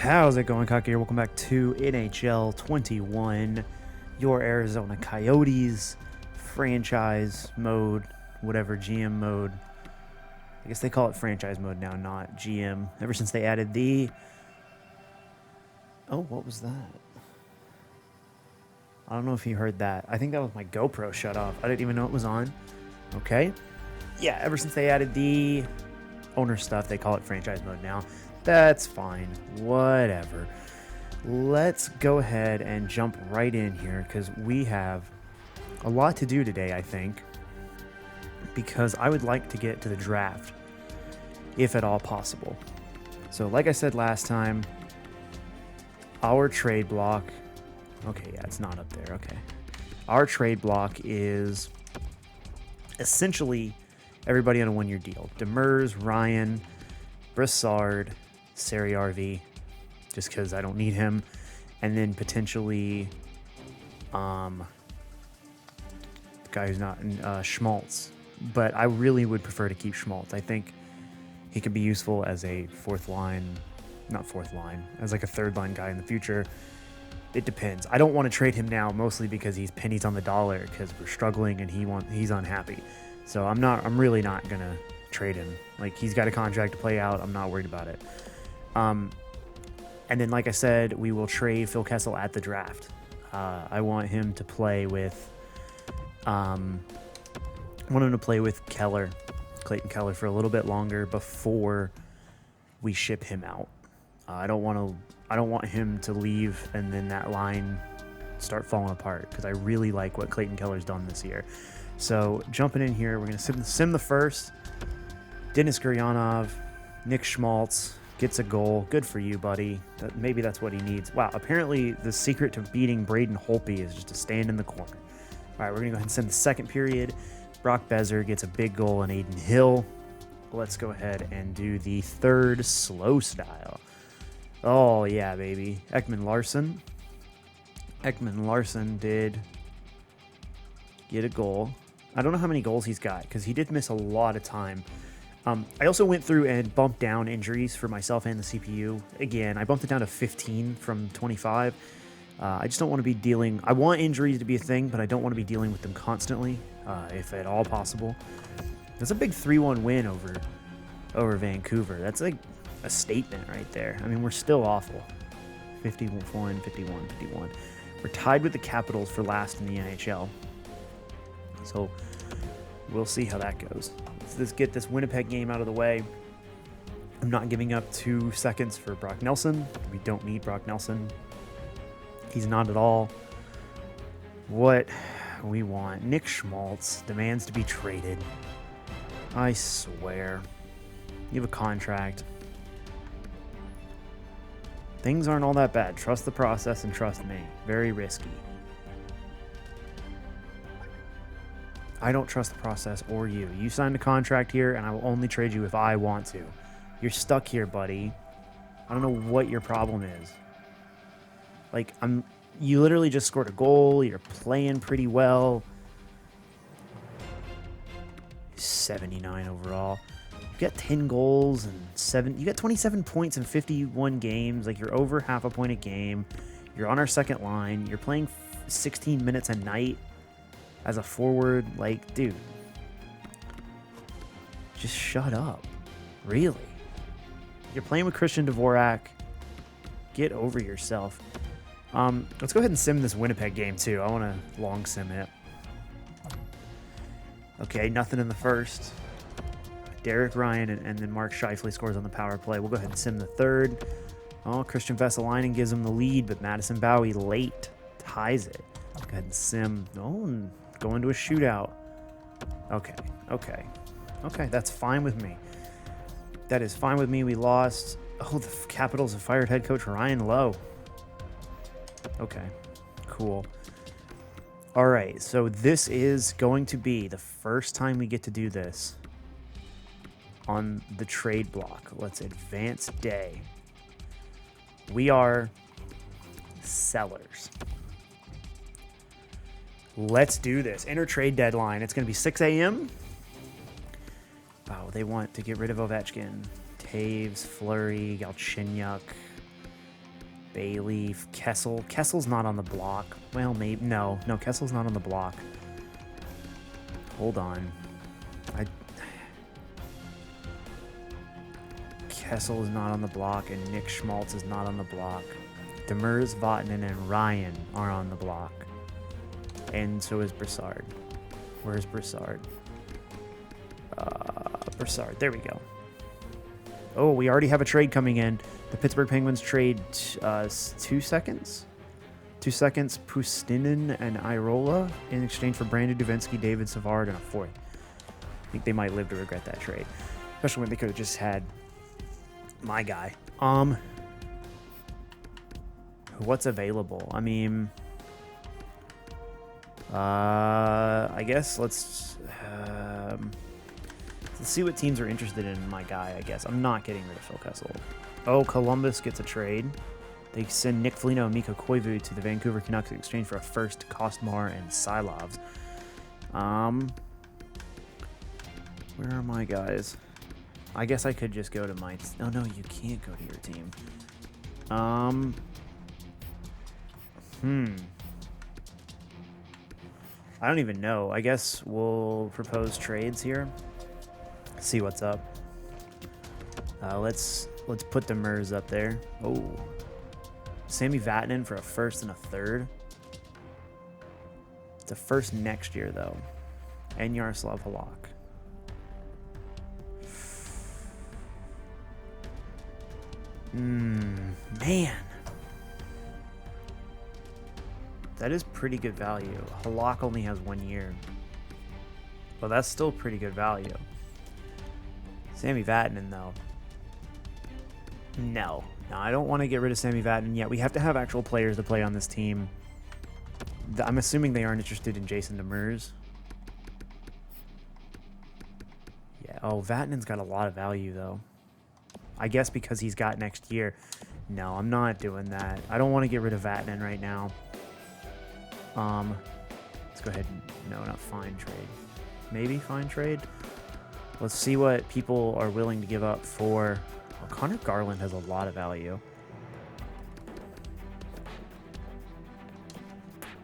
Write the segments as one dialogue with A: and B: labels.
A: How's it going, Cocky? Welcome back to NHL 21, your Arizona Coyotes franchise mode, whatever, GM mode. I guess they call it franchise mode now, not GM. Ever since they added the... Oh, what was that? I don't know if you heard that. I think that was my GoPro shut off. I didn't even know it was on. Okay. Yeah, ever since they added the owner stuff, they call it franchise mode now. That's fine. Whatever. Let's go ahead and jump right in here because we have a lot to do today, I think, because I would like to get to the draft, if at all possible. So like I said last time, our trade block... Okay, yeah, it's not up there. Okay. Our trade block is essentially everybody on a one-year deal. Demers, Ryan, Brassard, Sari RV, just because I don't need him. And then potentially the guy who's not Schmaltz. But I really would prefer to keep Schmaltz. I think he could be useful as a as like a third line guy in the future. It depends. I don't want to trade him now, mostly because he's pennies on the dollar because we're struggling and he's unhappy. So I'm really not gonna trade him. Like, he's got a contract to play out. I'm not worried about it. And then, like I said, we will trade Phil Kessel at the draft. I want him to play with Keller, Clayton Keller, for a little bit longer before we ship him out. I don't want him to leave and then that line start falling apart because I really like what Clayton Keller's done this year. So jumping in here, we're going to sim the first. Denis Gurianov, Nick Schmaltz gets a goal. Good for you, buddy. Maybe that's what he needs. Wow, apparently the secret to beating Braden Holtby is just to stand in the corner. All right, we're going to go ahead and send the second period. Brock Besser gets a big goal on Aiden Hill. Let's go ahead and do the third slow style. Oh, yeah, baby. Ekman Larson did get a goal. I don't know how many goals he's got because he did miss a lot of time. I also went through and bumped down injuries for myself and the CPU. Again, I bumped it down to 15 from 25. I just don't want to be dealing... I want injuries to be a thing, but I don't want to be dealing with them constantly, if at all possible. That's a big 3-1 win over Vancouver. That's like a statement right there. I mean, we're still awful. 51, 51, 51. We're tied with the Capitals for last in the NHL. So we'll see how that goes. Let's get this Winnipeg game out of the way. I'm not giving up 2 seconds for Brock Nelson. We don't need Brock Nelson. He's not at all what we want. Nick Schmaltz demands to be traded. I swear. You have a contract. Things aren't all that bad. Trust the process and trust me. Very risky. I don't trust the process or you. You signed a contract here, and I will only trade you if I want to. You're stuck here, buddy. I don't know what your problem is. Like, you literally just scored a goal. You're playing pretty well. 79 overall. You got 10 goals and you got 27 points in 51 games. Like, you're over half a point a game. You're on our second line. You're playing 16 minutes a night as a forward. Like, dude, just shut up. Really? You're playing with Christian Dvorak. Get over yourself. Let's go ahead and sim this Winnipeg game too. I want to long sim it. Okay, nothing in the first. Derek Ryan and then Mark Scheifele scores on the power play. We'll go ahead and sim the third. Oh, Christian Vesalainen gives him the lead, but Madison Bowie late ties it. Go ahead and sim. Oh, and go into a shootout. Okay, that's fine with me. That is fine with me. We lost. Oh, the Capitals have fired head coach Ryan Lowe. Okay, cool. All right, so this is going to be the first time we get to do this on the trade block. Let's advance day. We are sellers. Let's do this. Enter trade deadline. It's going to be 6 a.m. Wow, they want to get rid of Ovechkin. Taves, Fleury, Galchenyuk. Bayleaf, Kessel. Kessel's not on the block. Well, maybe. No, Kessel's not on the block. Hold on. Kessel is not on the block, and Nick Schmaltz is not on the block. Demers, Vatanen, and Ryan are on the block. And so is Brassard. Where's Brassard? Brassard. There we go. Oh, we already have a trade coming in. The Pittsburgh Penguins trade 2 seconds? 2 seconds, Pustinen and Irola in exchange for Brandon Dubinsky, David Savard, and a fourth. I think they might live to regret that trade. Especially when they could have just had my guy. What's available? I mean, I guess let's see what teams are interested in my guy, I guess. I'm not getting rid of Phil Kessel. Oh, Columbus gets a trade. They send Nick Foligno and Mikko Koivu to the Vancouver Canucks in exchange for a first, Kostmar, and Silovs. Where are my guys? I guess I could just go to my... Oh, no, you can't go to your team. I don't even know. I guess we'll propose trades here. See what's up. Let's put the Demers up there. Oh. Sammy Vatanen for a first and a third. It's a first next year, though. And Yaroslav Halak. Man. That is pretty good value. Halak only has 1 year. But that's still pretty good value. Sammy Vatanen, though. No, I don't want to get rid of Sammy Vatanen yet. We have to have actual players to play on this team. I'm assuming they aren't interested in Jason Demers. Yeah. Oh, Vatanen's got a lot of value, though. I guess because he's got next year. No, I'm not doing that. I don't want to get rid of Vatanen right now. Let's go ahead and... No, not fine trade. Maybe fine trade? Let's see what people are willing to give up for... Well, Connor Garland has a lot of value.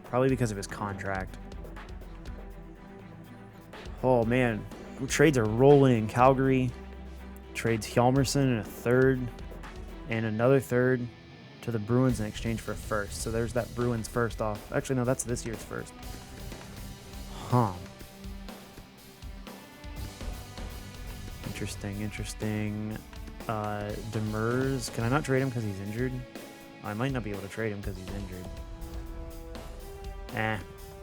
A: Probably because of his contract. Oh, man. Trades are rolling in Calgary. Trades Hjalmarsson and a third. And another third to the Bruins in exchange for a first. So there's that Bruins first off. Actually, no, that's this year's first. Huh. Interesting. Demers. Can I not trade him because he's injured? I might not be able to trade him because he's injured.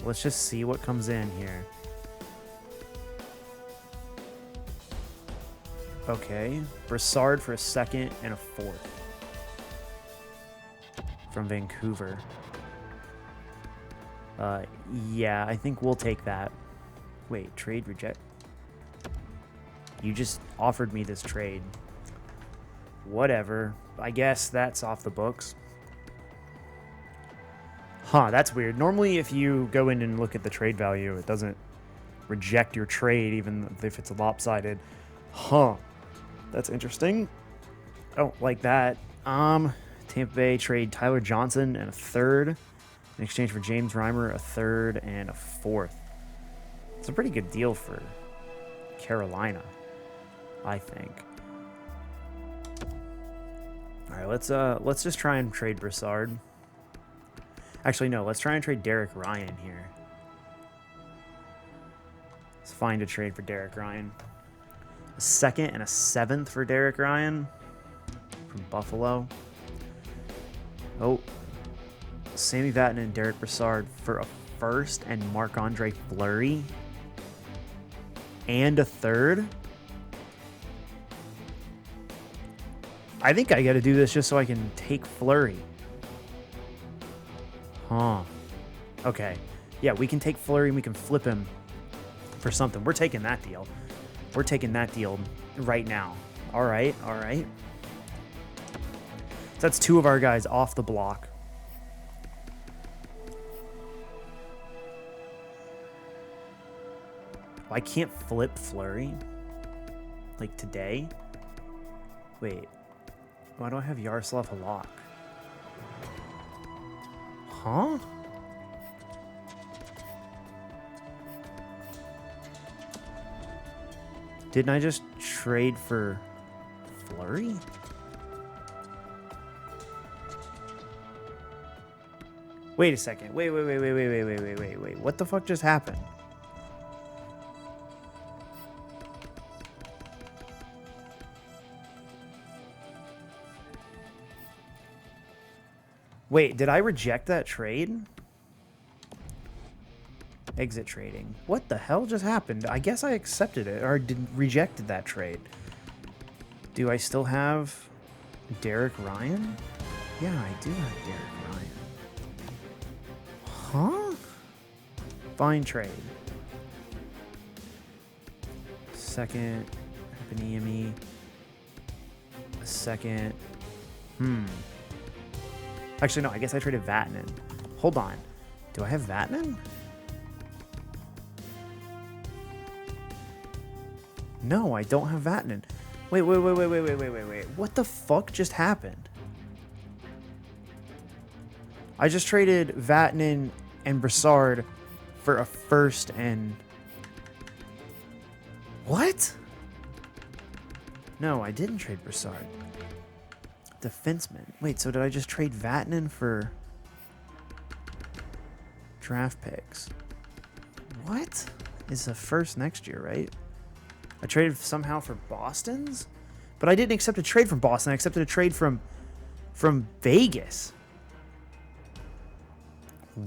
A: Let's just see what comes in here. Okay. Brassard for a second and a fourth. From Vancouver. Yeah, I think we'll take that. Wait, trade reject. You just offered me this trade. Whatever. I guess that's off the books. Huh, that's weird. Normally, if you go in and look at the trade value, it doesn't reject your trade, even if it's lopsided. Huh. That's interesting. I don't like that. Tampa Bay trade Tyler Johnson and a third in exchange for James Reimer, a third and a fourth. It's a pretty good deal for Carolina, I think. All right, let's just try and trade Brassard. Actually, no, let's try and trade Derek Ryan here. Let's find a trade for Derek Ryan. A second and a seventh for Derek Ryan from Buffalo. Oh, Sammy Vatanen and Derek Brassard for a first and Marc-Andre Fleury. And a third. I think I got to do this just so I can take Fleury. Huh. Okay. Yeah, we can take Fleury and we can flip him for something. We're taking that deal. We're taking that deal right now. All right. So that's two of our guys off the block. I can't flip Fleury. Like today? Wait. Why do I have Yaroslav Halak? Huh? Didn't I just trade for Fleury? Wait a second. Wait. What the fuck just happened? Wait, did I reject that trade? Exit trading. What the hell just happened? I guess I accepted it or rejected that trade. Do I still have Derek Ryan? Yeah, I do have Derek Ryan. Huh? Fine trade. Second, Paniemi. A second. Actually, no, I guess I traded Vatanen. Hold on. Do I have Vatanen? No, I don't have Vatanen. Wait. What the fuck just happened? I just traded Vatanen and Brassard for a first and... What? No, I didn't trade Brassard. Defenseman. Wait, so did I just trade Vatanen for draft picks? What? Is a first next year, right? I traded somehow for Boston's? But I didn't accept a trade from Boston. I accepted a trade from Vegas.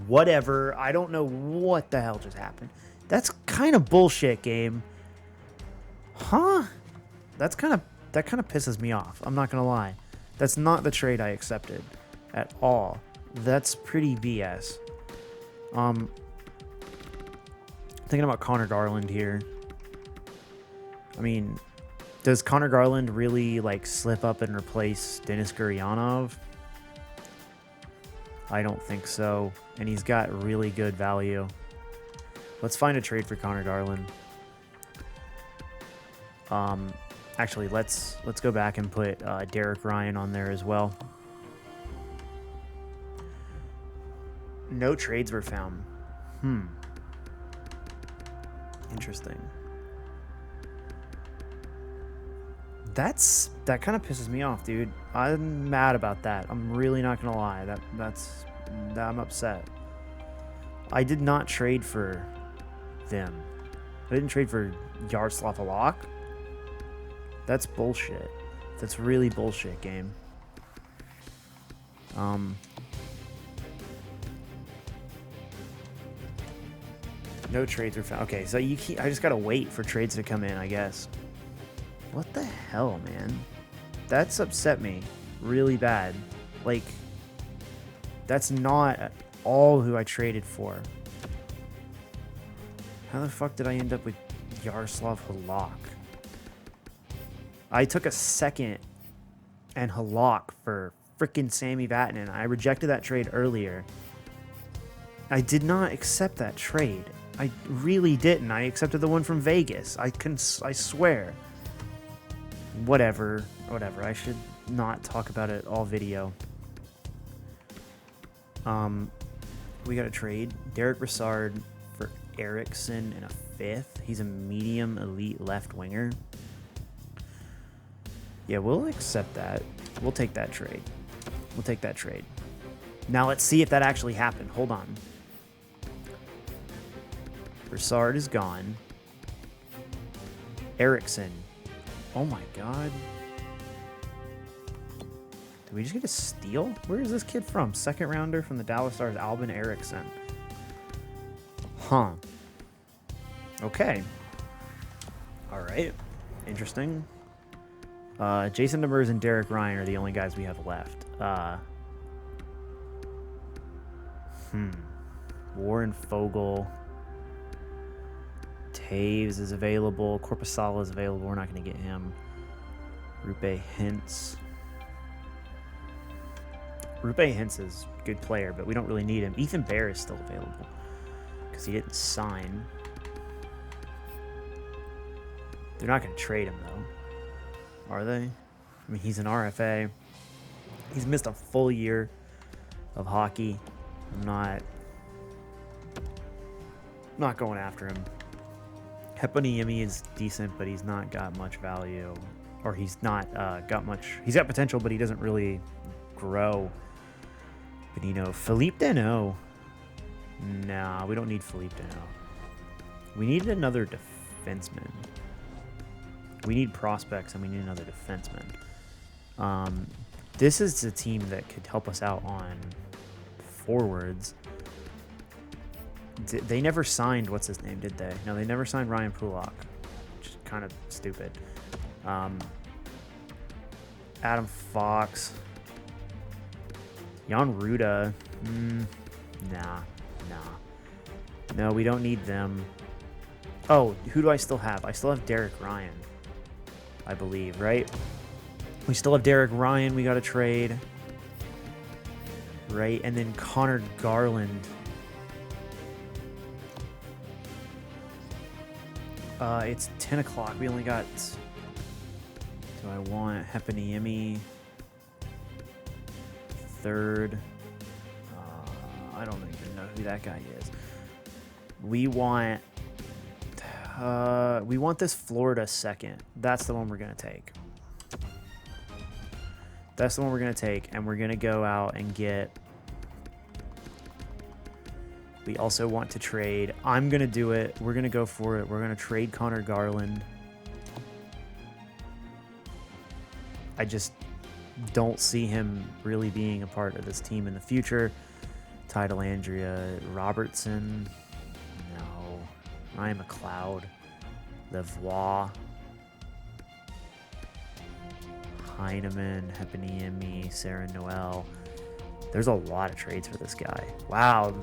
A: Whatever. I don't know what the hell just happened. That's kind of bullshit, game. Huh? That kind of pisses me off. I'm not going to lie. That's not the trade I accepted at all. That's pretty BS. Thinking about Connor Garland here. I mean, does Connor Garland really like slip up and replace Denis Gurianov? I don't think so. And he's got really good value. Let's find a trade for Connor Garland. Actually, let's go back and put Derek Ryan on there as well. No trades were found. Interesting. That kind of pisses me off, dude. I'm mad about that. I'm really not gonna lie. I'm upset. I did not trade for them. I didn't trade for Yaroslav Halak. That's bullshit. That's really bullshit, game. No trades were found. Okay, so I just gotta wait for trades to come in, I guess. What the hell, man? That's upset me really bad. Like, that's not at all who I traded for. How the fuck did I end up with Yaroslav Halak? I took a second and Halak for frickin' Sammy Vatanen. I rejected that trade earlier. I did not accept that trade. I really didn't. I accepted the one from Vegas. I swear. Whatever. I should not talk about it all video. We got a trade. Derek Brassard for Eriksson and a fifth. He's a medium elite left winger. Yeah, we'll accept that. We'll take that trade. Now let's see if that actually happened. Hold on. Brassard is gone. Eriksson. Oh my god. Did we just get a steal? Where is this kid from? Second rounder from the Dallas Stars, Albin Eriksson. Huh. Okay. Alright. Interesting. Jason Demers and Derek Ryan are the only guys we have left. Warren Fogle. Taves is available. Korpisalo is available. We're not going to get him. Rupe Hintz. Rupe Hintz is a good player, but we don't really need him. Ethan Bear is still available because he didn't sign. They're not going to trade him, though. Are they? I mean, he's an RFA. He's missed a full year of hockey. I'm not going after him. Heponiemi is decent, but he's not got much value. Or he's not got much... He's got potential, but he doesn't really grow. Benino. Philippe Deneau. Nah, we don't need Philippe Deneau. We need another defenseman. We need prospects, and we need another defenseman. This is a team that could help us out on forwards. They never signed, what's his name, did they? No, they never signed Ryan Pulak, which is kind of stupid. Adam Fox. Jan Ruda. Nah. No, we don't need them. Oh, who do I still have? I still have Derek Ryan, I believe, right? We still have Derek Ryan we got to trade. Right? And then Connor Garland. It's 10 o'clock. We only got... Do I want Heponiemi? Third. I don't even know who that guy is. We want this Florida second. That's the one we're going to take. That's the one we're going to take, and we're going to go out and get... We also want to trade. I'm going to do it. We're going to go for it. We're going to trade Connor Garland. I just don't see him really being a part of this team in the future. Tidal Andrea Robertson. No. Ryan McLeod. Lavoie. Heineman. Heponiemi. Sarah Noel. There's a lot of trades for this guy. Wow.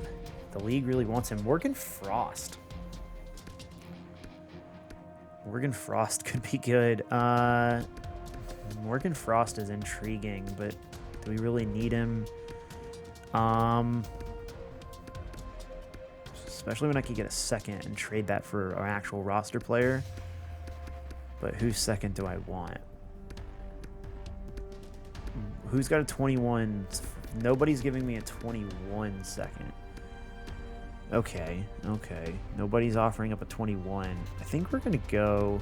A: The league really wants him. Morgan Frost. Morgan Frost could be good. Morgan Frost is intriguing, but do we really need him? Especially when I could get a second and trade that for our actual roster player. But whose second do I want? Who's got a 21? Nobody's giving me a 21 second. Okay. Nobody's offering up a 21. I think we're going to go...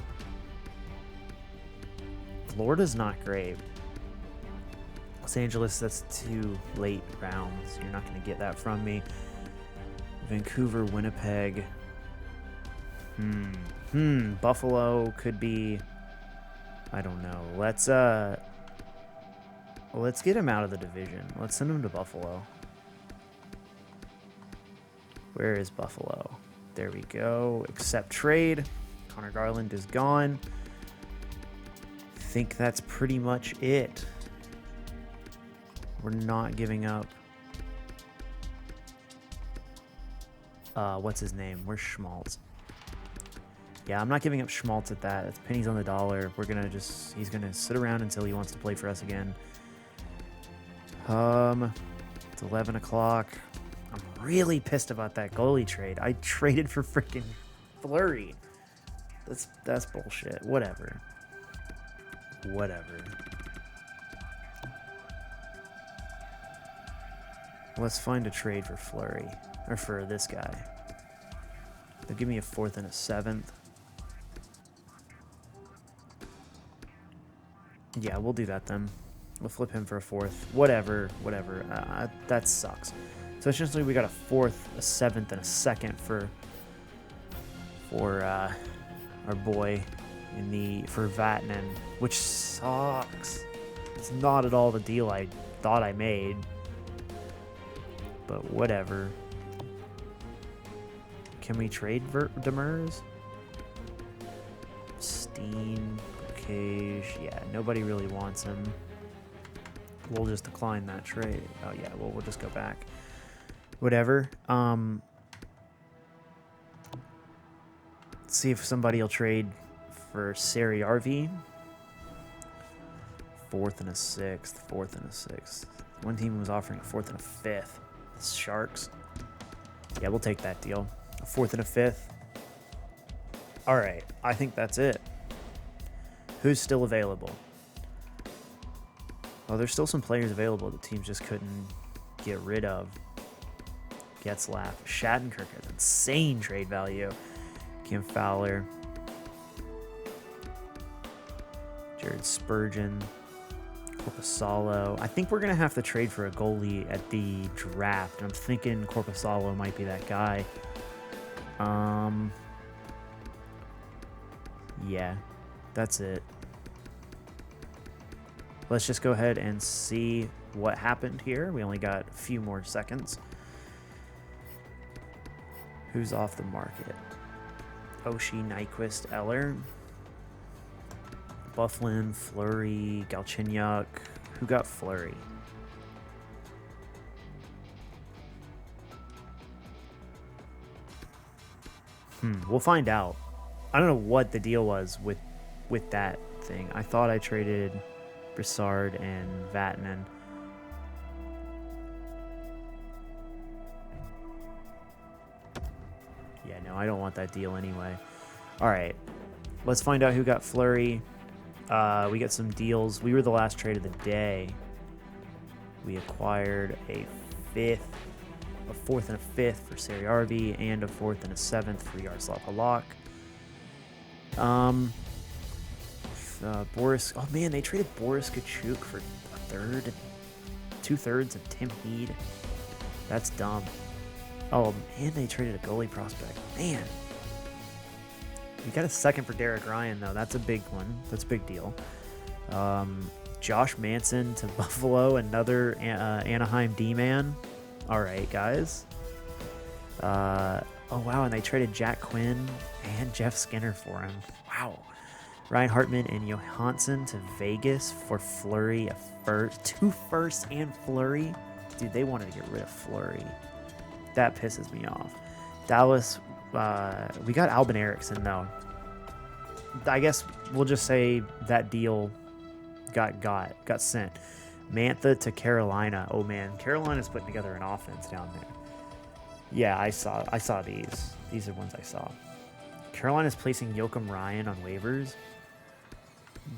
A: Florida's not great. Los Angeles, that's too late rounds. You're not going to get that from me. Vancouver, Winnipeg. Buffalo could be... I don't know. Let's get him out of the division. Let's send him to Buffalo. Where is Buffalo? There we go. Accept trade. Connor Garland is gone. I think that's pretty much it. We're not giving up. What's his name? Where's Schmaltz? Yeah, I'm not giving up Schmaltz at that. It's pennies on the dollar. He's gonna sit around until he wants to play for us again. It's 11 o'clock. I'm really pissed about that goalie trade. I traded for freaking Fleury. That's bullshit. Whatever. Let's find a trade for Fleury. Or for this guy. They'll give me a 4th and a 7th. Yeah, we'll do that then. We'll flip him for a 4th. Whatever. That sucks. So essentially we got a 4th, a 7th, and a 2nd for our boy for Vatanen, which sucks. It's not at all the deal I thought I made. But whatever. Can we trade Demers? Steen, Cage. Yeah, nobody really wants him. We'll just decline that trade. Oh yeah, well we'll just go back. Whatever. Let's see if somebody will trade for Sari RV. 4th and a 6th. One team was offering a 4th and a 5th. The Sharks. Yeah, we'll take that deal. A 4th and a 5th. All right, I think that's it. Who's still available? Oh, there's still some players available the teams just couldn't get rid of. Getzlaf. Shattenkirk has insane trade value. Kim Fowler. Jared Spurgeon. Corpusalo. I think we're going to have to trade for a goalie at the draft. I'm thinking Corpusalo might be that guy. Yeah, that's it. Let's just go ahead and see what happened here. We only got a few more seconds. Who's off the market? Oshie, Nyquist, Eller. Bufflin, Fleury, Galchenyuk. Who got Fleury? We'll find out. I don't know what the deal was with that thing. I thought I traded Brassard and Vatanen. Yeah, no, I don't want that deal anyway. All right, let's find out who got Fleury. We got some deals. We were the last trade of the day. We acquired a fourth and a fifth for Sari Arvi, and a fourth and a seventh for Yaroslav Halak. Boris. Oh man, they traded Boris Kachuk for a third, 2/3 of Tim Heed. That's dumb. Oh, and they traded a goalie prospect. Man. We got a second for Derek Ryan, though. That's a big one. That's a big deal. Josh Manson to Buffalo, another Anaheim D-man. All right, guys. Oh, wow, and they traded Jack Quinn and Jeff Skinner for him. Wow. Ryan Hartman and Johansson to Vegas for Fleury, two firsts and Fleury. Dude, they wanted to get rid of Fleury. That pisses me off. Dallas, we got Albin Eriksson, though. I guess we'll just say that deal got sent. Mantha to Carolina. Oh, man. Carolina's putting together an offense down there. Yeah, I saw these. These are ones I saw. Carolina's placing Joachim Ryan on waivers.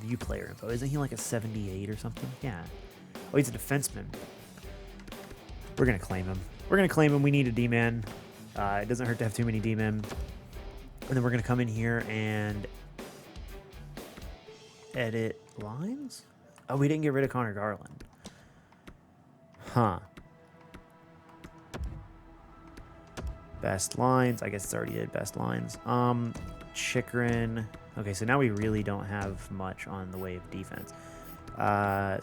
A: View player info. Isn't he like a 78 or something? Yeah. Oh, he's a defenseman. We're going to claim him. We need a D-man. It doesn't hurt to have too many D-men. And then we're going to come in here and edit lines. Oh, we didn't get rid of Connor Garland. Huh. Best lines. I guess it's already did best lines. Chikrin. Okay, so now we really don't have much on the way of defense.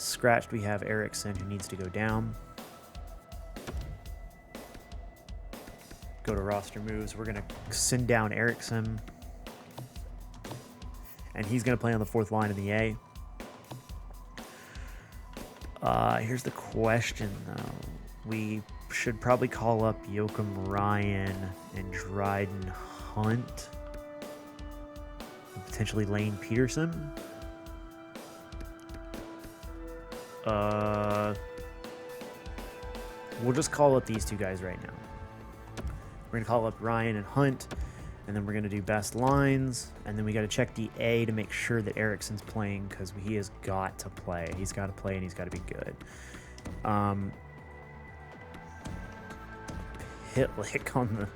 A: Scratched, we have Eriksson, who needs to go down. Go to roster moves. We're going to send down Eriksson. And he's going to play on the fourth line in the A. Here's the question, though. We should probably call up Joachim Ryan and Dryden Hunt. And potentially Lane Peterson. We'll just call up these two guys right now. We're going to call up Ryan and Hunt, and then we're going to do best lines, and then we got to check the A to make sure that Eriksson's playing, because he has got to play. He's got to play, and he's got to be good. Pitlick on the...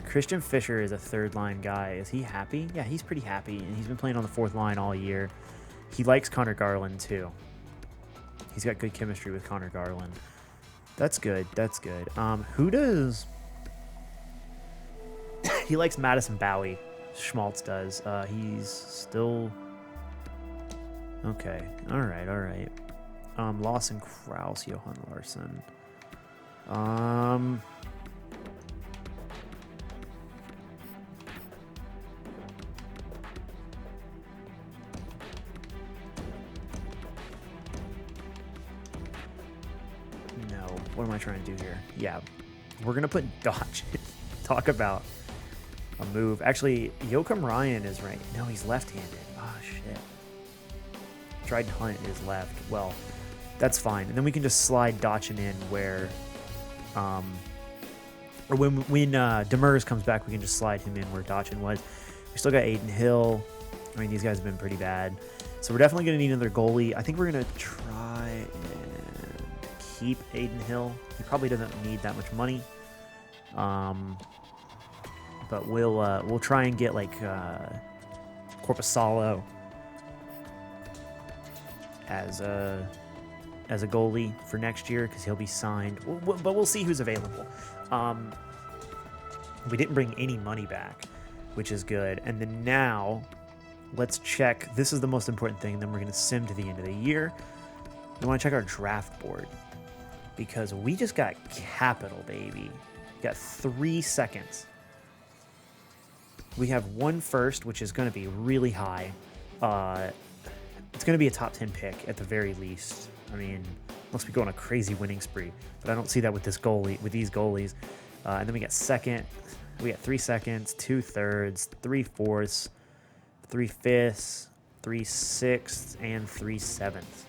A: Christian Fischer is a third-line guy. Is he happy? Yeah, he's pretty happy, and he's been playing on the fourth line all year. He likes Connor Garland, too. He's got good chemistry with Connor Garland. That's good. That's good. Who does... He likes Madison Bowie. Schmaltz does. He's still... Okay. All right. Lawson Krause, Johan Larsson. What am I trying to do here? Yeah, we're going to put Dodge. Talk about a move. Actually, Joachim Ryan is right. No, he's left-handed. Oh, shit. Dryden Hunt is left. Well, that's fine. And then we can just slide Dotchin in where... or when Demers comes back, we can just slide him in where Dotchin was. We still got Aiden Hill. I mean, these guys have been pretty bad. So we're definitely going to need another goalie. I think we're going to try and keep Aiden Hill. He probably doesn't need that much money. But we'll try and get like Corpusalo as a goalie for next year because he'll be signed. But we'll see who's available. We didn't bring any money back, which is good. And then now, let's check. This is the most important thing. Then we're going to sim to the end of the year. We want to check our draft board because we just got capital, baby. We got 3 seconds. We have 1 first, which is going to be really high. It's going to be a top 10 pick at the very least. I mean, unless we go on a crazy winning spree, but I don't see that with this goalie, with these goalies. And then we got second. We got 3 seconds, 2 thirds, 3 fourths, 3 fifths, 3 sixths, and 3 sevenths.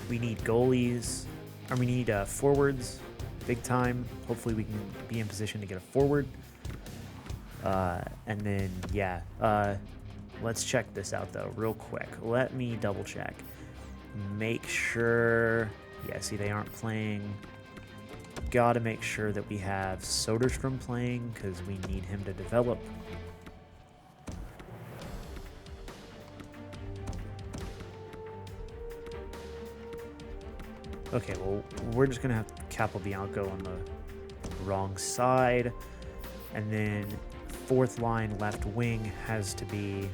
A: We need goalies, or we need forwards, big time. Hopefully we can be in position to get a forward. And then, yeah, let's check this out, though, real quick. Let me double check. Make sure, yeah, see, they aren't playing. Got to make sure that we have Soderstrom playing because we need him to develop. Okay, well, we're just going to have Capobianco on the wrong side. And then 4th line left wing has to be...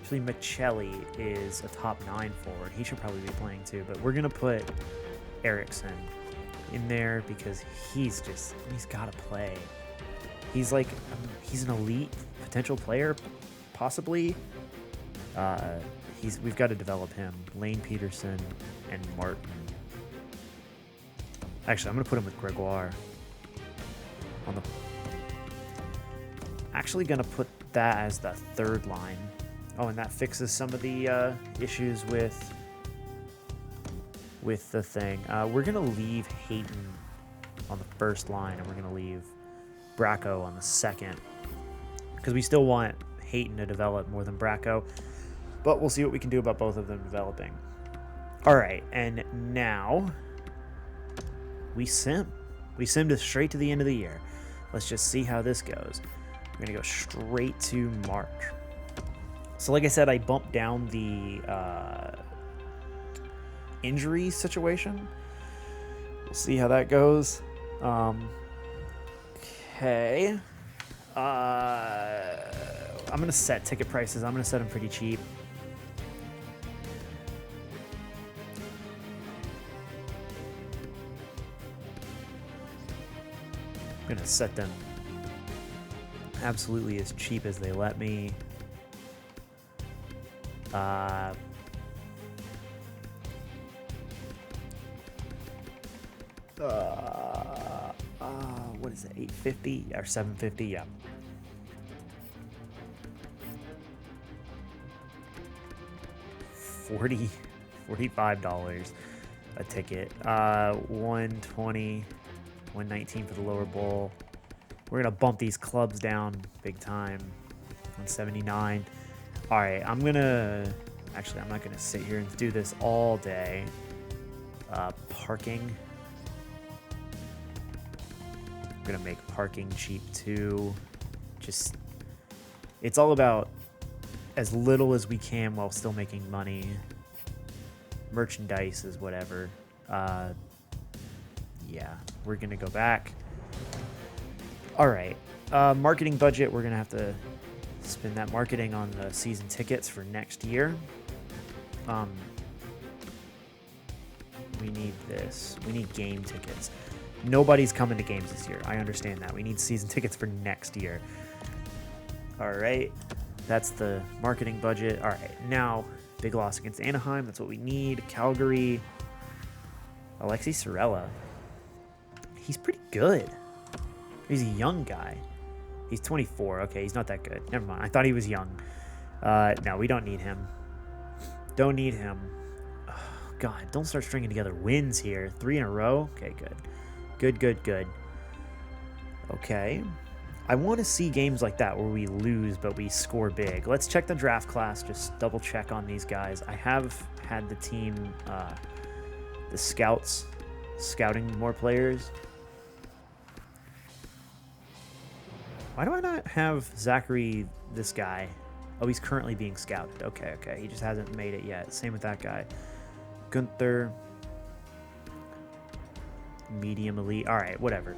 A: Actually, Michelli is a top 9 forward. He should probably be playing too. But we're going to put Eriksson in there because he's got to play. He's like, he's an elite potential player, possibly. We've got to develop him. Lane Peterson and Martin. Actually, I'm going to put him with Gregoire. Actually going to put that as the 3rd line. Oh, and that fixes some of the issues with the thing. We're going to leave Hayton on the 1st line, and we're going to leave Bracco on the 2nd. Because we still want Hayton to develop more than Bracco. But we'll see what we can do about both of them developing. All right, and now we sim. We simmed straight to the end of the year. Let's just see how this goes. We're going to go straight to March. So like I said, I bumped down the injury situation. We'll see how that goes. Okay. I'm going to set ticket prices. I'm going to set them pretty cheap. I'm going to set them absolutely as cheap as they let me. What is it, $850 or $750? Yeah. $45 a ticket. 120, 119 for the lower bowl. We're gonna bump these clubs down big time. 179. All right, I'm not gonna sit here and do this all day. Parking. I'm gonna make parking cheap too. Just, it's all about as little as we can while still making money. Merchandise is whatever. Yeah, we're gonna go back. All right, marketing budget. We're gonna have to spend that marketing on the season tickets for next year. We need this. We need game tickets. Nobody's coming to games this year. I understand that. We need season tickets for next year. All right. That's the marketing budget. All right. Now, big loss against Anaheim. That's what we need. Calgary. Alexei Sorella. He's pretty good. He's a young guy. He's 24. Okay, he's not that good. Never mind. I thought he was young. No, we don't need him. Don't need him. Oh, God, don't start stringing together wins here. 3 in a row? Okay, good. Good. Okay. I want to see games like that where we lose, but we score big. Let's check the draft class. Just double check on these guys. I have had the team the scouts, scouting more players. Why do I not have Zachary, this guy? Oh, he's currently being scouted. Okay. He just hasn't made it yet. Same with that guy. Gunther. Medium elite. All right, whatever.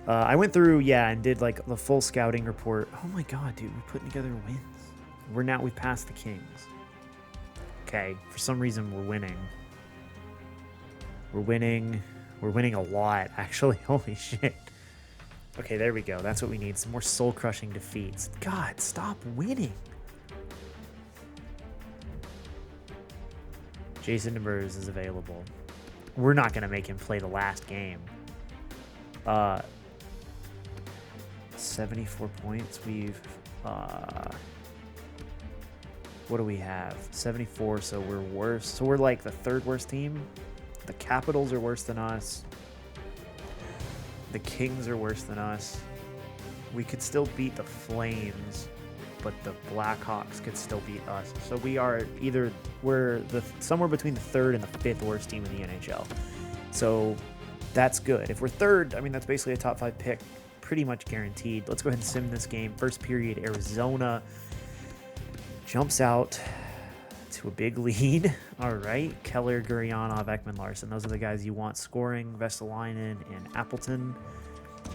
A: I went through, and did like the full scouting report. Oh my god, dude, we're putting together wins. We passed the Kings. Okay, for some reason we're winning. We're winning a lot, actually. Holy shit. Okay, there we go. That's what we need. Some more soul-crushing defeats. God, stop winning. Jason Demers is available. We're not going to make him play the last game. 74 points. We've... what do we have? 74, so we're worse. So we're like the third worst team. The Capitals are worse than us. The Kings are worse than us. We could still beat the Flames, but the Blackhawks could still beat us. So we're somewhere between the third and the fifth worst team in the NHL. So that's good. If we're third, I mean, that's basically a top 5 pick, pretty much guaranteed. Let's go ahead and sim this game. First period, Arizona jumps out to a big lead. All right, Keller, Gurianov, Ekman, Larson. Those are the guys you want scoring. Vesalainen and Appleton.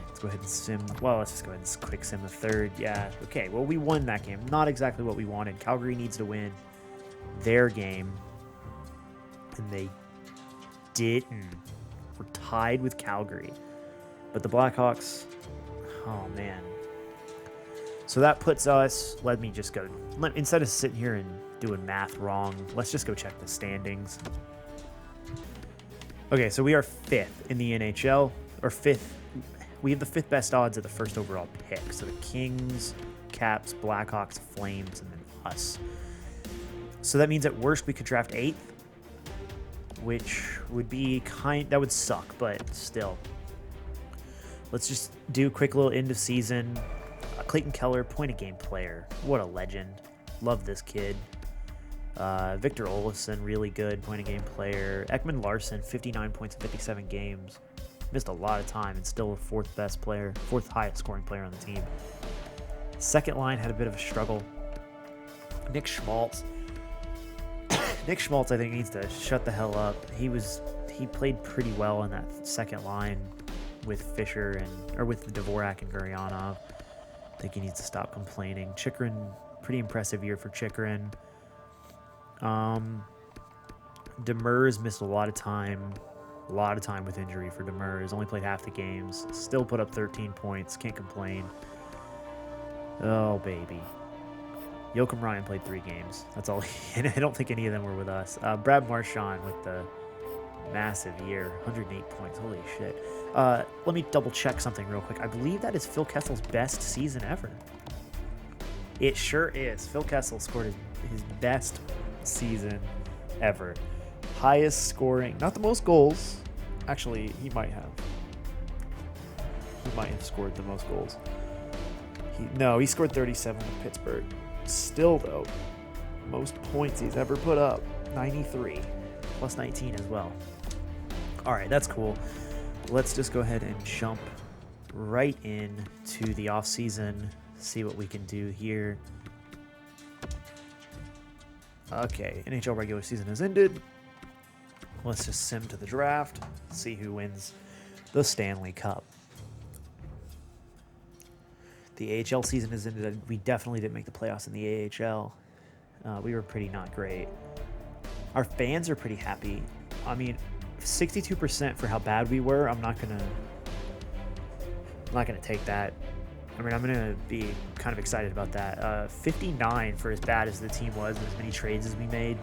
A: Let's go ahead and sim. Well, let's just go ahead and quick sim the third. Yeah, okay. Well, we won that game. Not exactly what we wanted. Calgary needs to win their game, and they didn't. We're tied with Calgary. But the Blackhawks, oh, man. So that puts us, let me just go, instead of sitting here and doing math wrong, let's just go check the standings. Okay, so we are 5th in the NHL, or 5th. We have the 5th best odds at the first overall pick. So the Kings, Caps, Blackhawks, Flames, and then us. So that means at worst we could draft 8th, which would be that would suck, but still. Let's just do a quick little end of season. Clayton Keller, point-of-game player. What a legend. Love this kid. Victor Olofsson, really good point-of-game player. Ekman Larson, 59 points in 57 games. Missed a lot of time and still a 4th highest scoring player on the team. Second line had a bit of a struggle. Nick Schmaltz. Nick Schmaltz, I think, needs to shut the hell up. He played pretty well in that second line with Fisher with Dvorak and Gurianov. I think he needs to stop complaining. Chychrun, pretty impressive year for Chychrun. Demers missed a lot of time with injury for Demers. Only played half the games. Still put up 13 points. Can't complain. Oh, baby. Joakim Ryan played 3 games. That's all. And I don't think any of them were with us. Brad Marchand with the massive year. 108 points. Holy shit. Let me double check something real quick. I believe that is Phil Kessel's best season ever. It sure is. Phil Kessel scored his best season ever. Highest scoring, not the most goals. Actually, he might have scored the most goals. He scored 37 with Pittsburgh. Still, though, most points he's ever put up, 93, plus 19 as well. All right, that's cool. Let's just go ahead and jump right in to the offseason, see what we can do here. Okay, NHL regular season has ended. Let's just sim to the draft, see who wins the Stanley Cup. The AHL season has ended. We definitely didn't make the playoffs in the AHL. We were pretty not great. Our fans are pretty happy. I mean, 62% for how bad we were. I'm not gonna take that. I mean, I'm gonna be kind of excited about that. 59 for as bad as the team was, and as many trades as we made.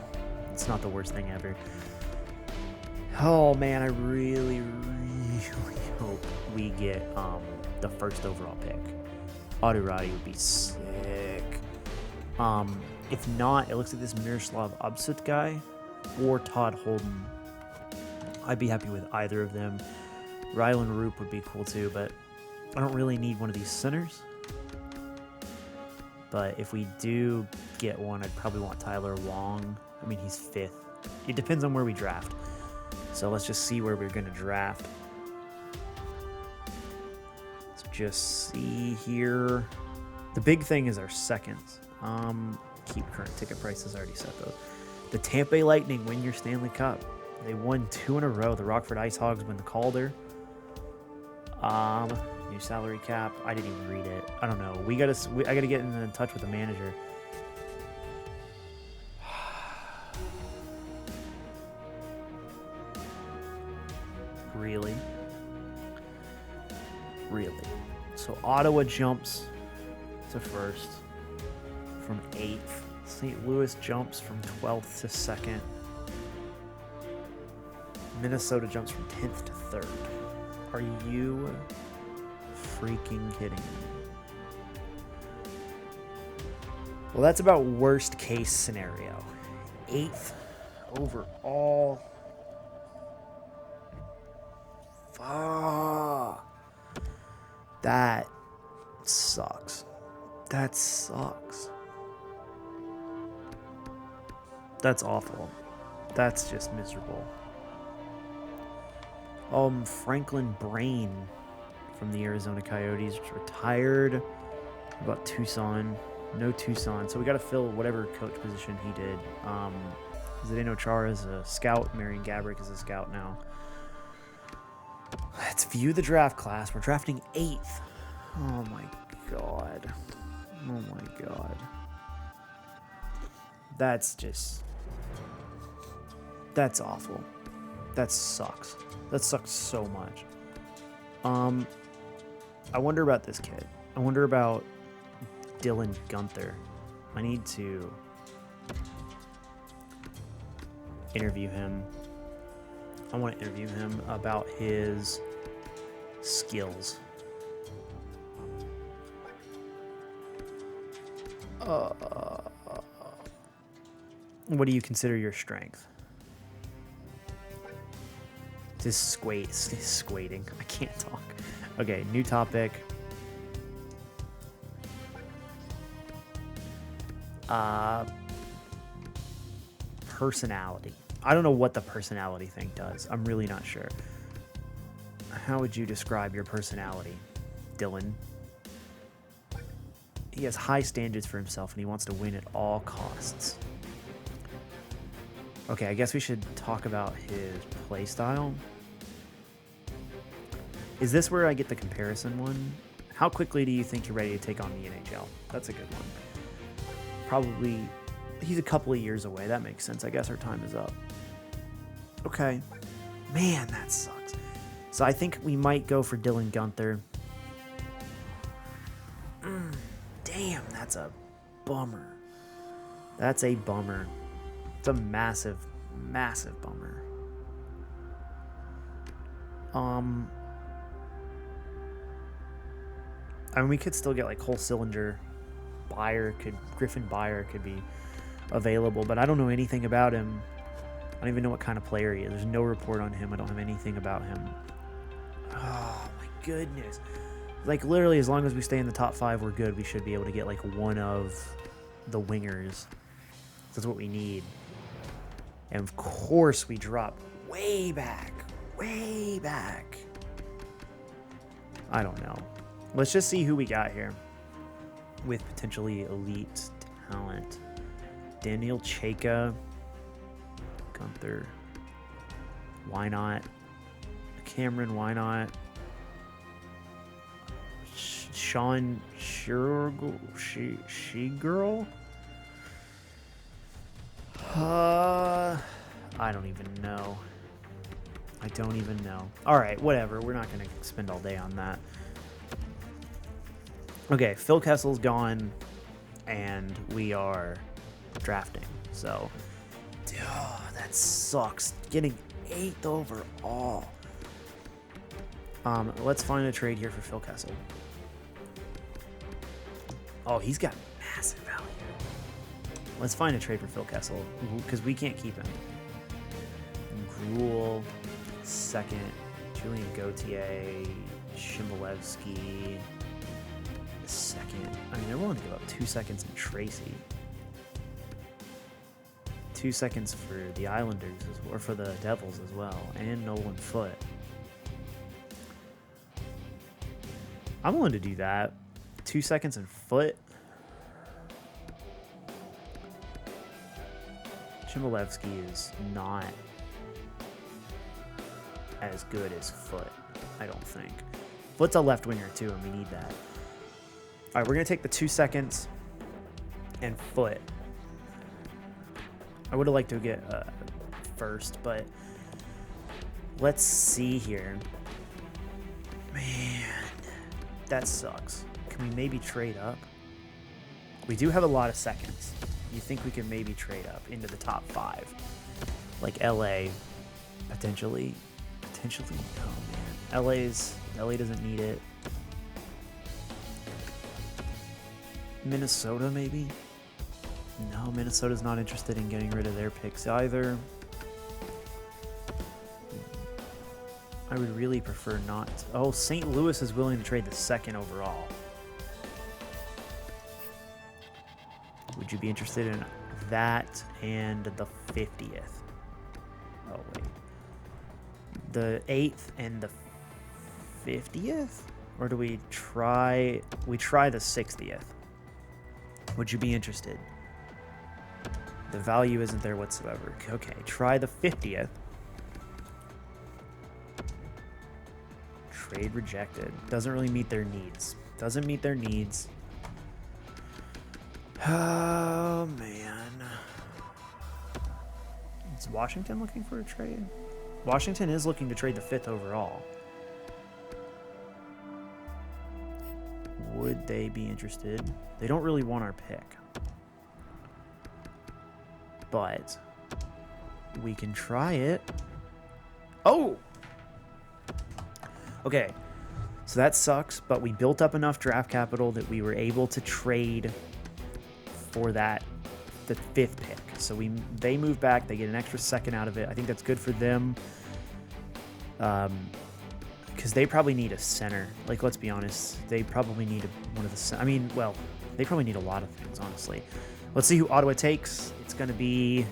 A: It's not the worst thing ever. Oh man, I really, really hope we get the first overall pick. Audurati would be sick. If not, it looks like this Miroslav Obsut guy or Todd Holden. I'd be happy with either of them. Rylan Roop would be cool too, but I don't really need one of these centers. But if we do get one, I'd probably want Tyler Wong. I mean, he's 5th. It depends on where we draft. So let's just see where we're going to draft. Let's just see here. The big thing is our seconds. Keep current ticket prices. I already set those. The Tampa Bay Lightning win your Stanley Cup. They won 2 in a row. The Rockford Ice Hogs win the Calder. New salary cap. I didn't even read it. I don't know. I gotta get in touch with the manager. Really? So Ottawa jumps to first from 8th. St. Louis jumps from 12th to 2nd. Minnesota jumps from 10th to 3rd. Are you freaking kidding me? Well, that's about worst case scenario. 8th overall. Fuck. That sucks. That's awful. That's just miserable. Franklin Brain from the Arizona Coyotes retired. What about Tucson? No Tucson. So we got to fill whatever coach position he did. Zdeno Chara is a scout. Marian Gaborik is a scout now. Let's view the draft class. We're drafting 8th. Oh my god. That's awful. That sucks. That sucks so much. I wonder about this kid. I wonder about Dylan Gunther. I need to interview him. I want to interview him about his skills. What do you consider your strength? Squating. I can't talk. Okay, new topic. Personality. I don't know what the personality thing does. I'm really not sure. How would you describe your personality, Dylan? He has high standards for himself and he wants to win at all costs. Okay, I guess we should talk about his play style. Is this where I get the comparison one? How quickly do you think you're ready to take on the NHL? That's a good one. Probably, he's a couple of years away. That makes sense. I guess our time is up. Okay. Man, that sucks. So I think we might go for Dylan Gunther. Damn, that's a bummer. That's a bummer. It's a massive, massive bummer. I mean, we could still get like Cole Sillinger. Griffin Byer could be available, but I don't know anything about him. I don't even know what kind of player he is. There's no report on him. I don't have anything about him. Oh my goodness. Like literally, as long as we stay in the top 5, we're good. We should be able to get like one of the wingers. That's what we need. And of course we drop way back. I don't know. Let's just see who we got here with potentially elite talent. Daniel Chayka. Gunther. Why not? Cameron, why not? Sean She-Girl? I don't even know. All right, whatever. We're not going to spend all day on that. Okay, Phil Kessel's gone, and we are drafting. So, that sucks. Getting 8th overall. Let's find a trade here for Phil Kessel. Oh, he's got massive value. Let's find a trade for Phil Kessel, because we can't keep him. Gruel, second. Julian Gauthier, Shimbolevsky, second. I mean, they're willing to give up 2 seconds in Tracy. 2 seconds for the Islanders, or for the Devils as well, and Nolan Foote. I'm willing to do that. 2 seconds and Foote. Chmelevski is not as good as Foote, I don't think. Foote's a left winger too, and we need that. All right, we're going to take the 2 seconds and Foote. I would have liked to get first, but let's see here. Man, that sucks. Can we maybe trade up? We do have a lot of seconds. You think we can maybe trade up into the top 5? Like LA, potentially. Oh man, LA doesn't need it. Minnesota maybe? No, Minnesota's not interested in getting rid of their picks either. I would really prefer not. Oh, St. Louis is willing to trade the 2nd overall. Would you be interested in that and the 50th? Oh, wait. The 8th and the 50th? Or do we try... We try the 60th. Would you be interested? The value isn't there whatsoever. Okay, try the 50th. Trade rejected. Doesn't really meet their needs. Doesn't meet their needs. Oh, man. Is Washington looking for a trade? Washington is looking to trade the 5th overall. Would they be interested? They don't really want our pick. But we can try it. Oh! Okay. So that sucks, but we built up enough draft capital that we were able to trade for the 5th pick. So they move back, they get an extra 2nd out of it. I think that's good for them. Because they probably need a center. Like, let's be honest. They probably need one of the... I mean, well, they probably need a lot of things, honestly. Let's see who Ottawa takes. It's going to be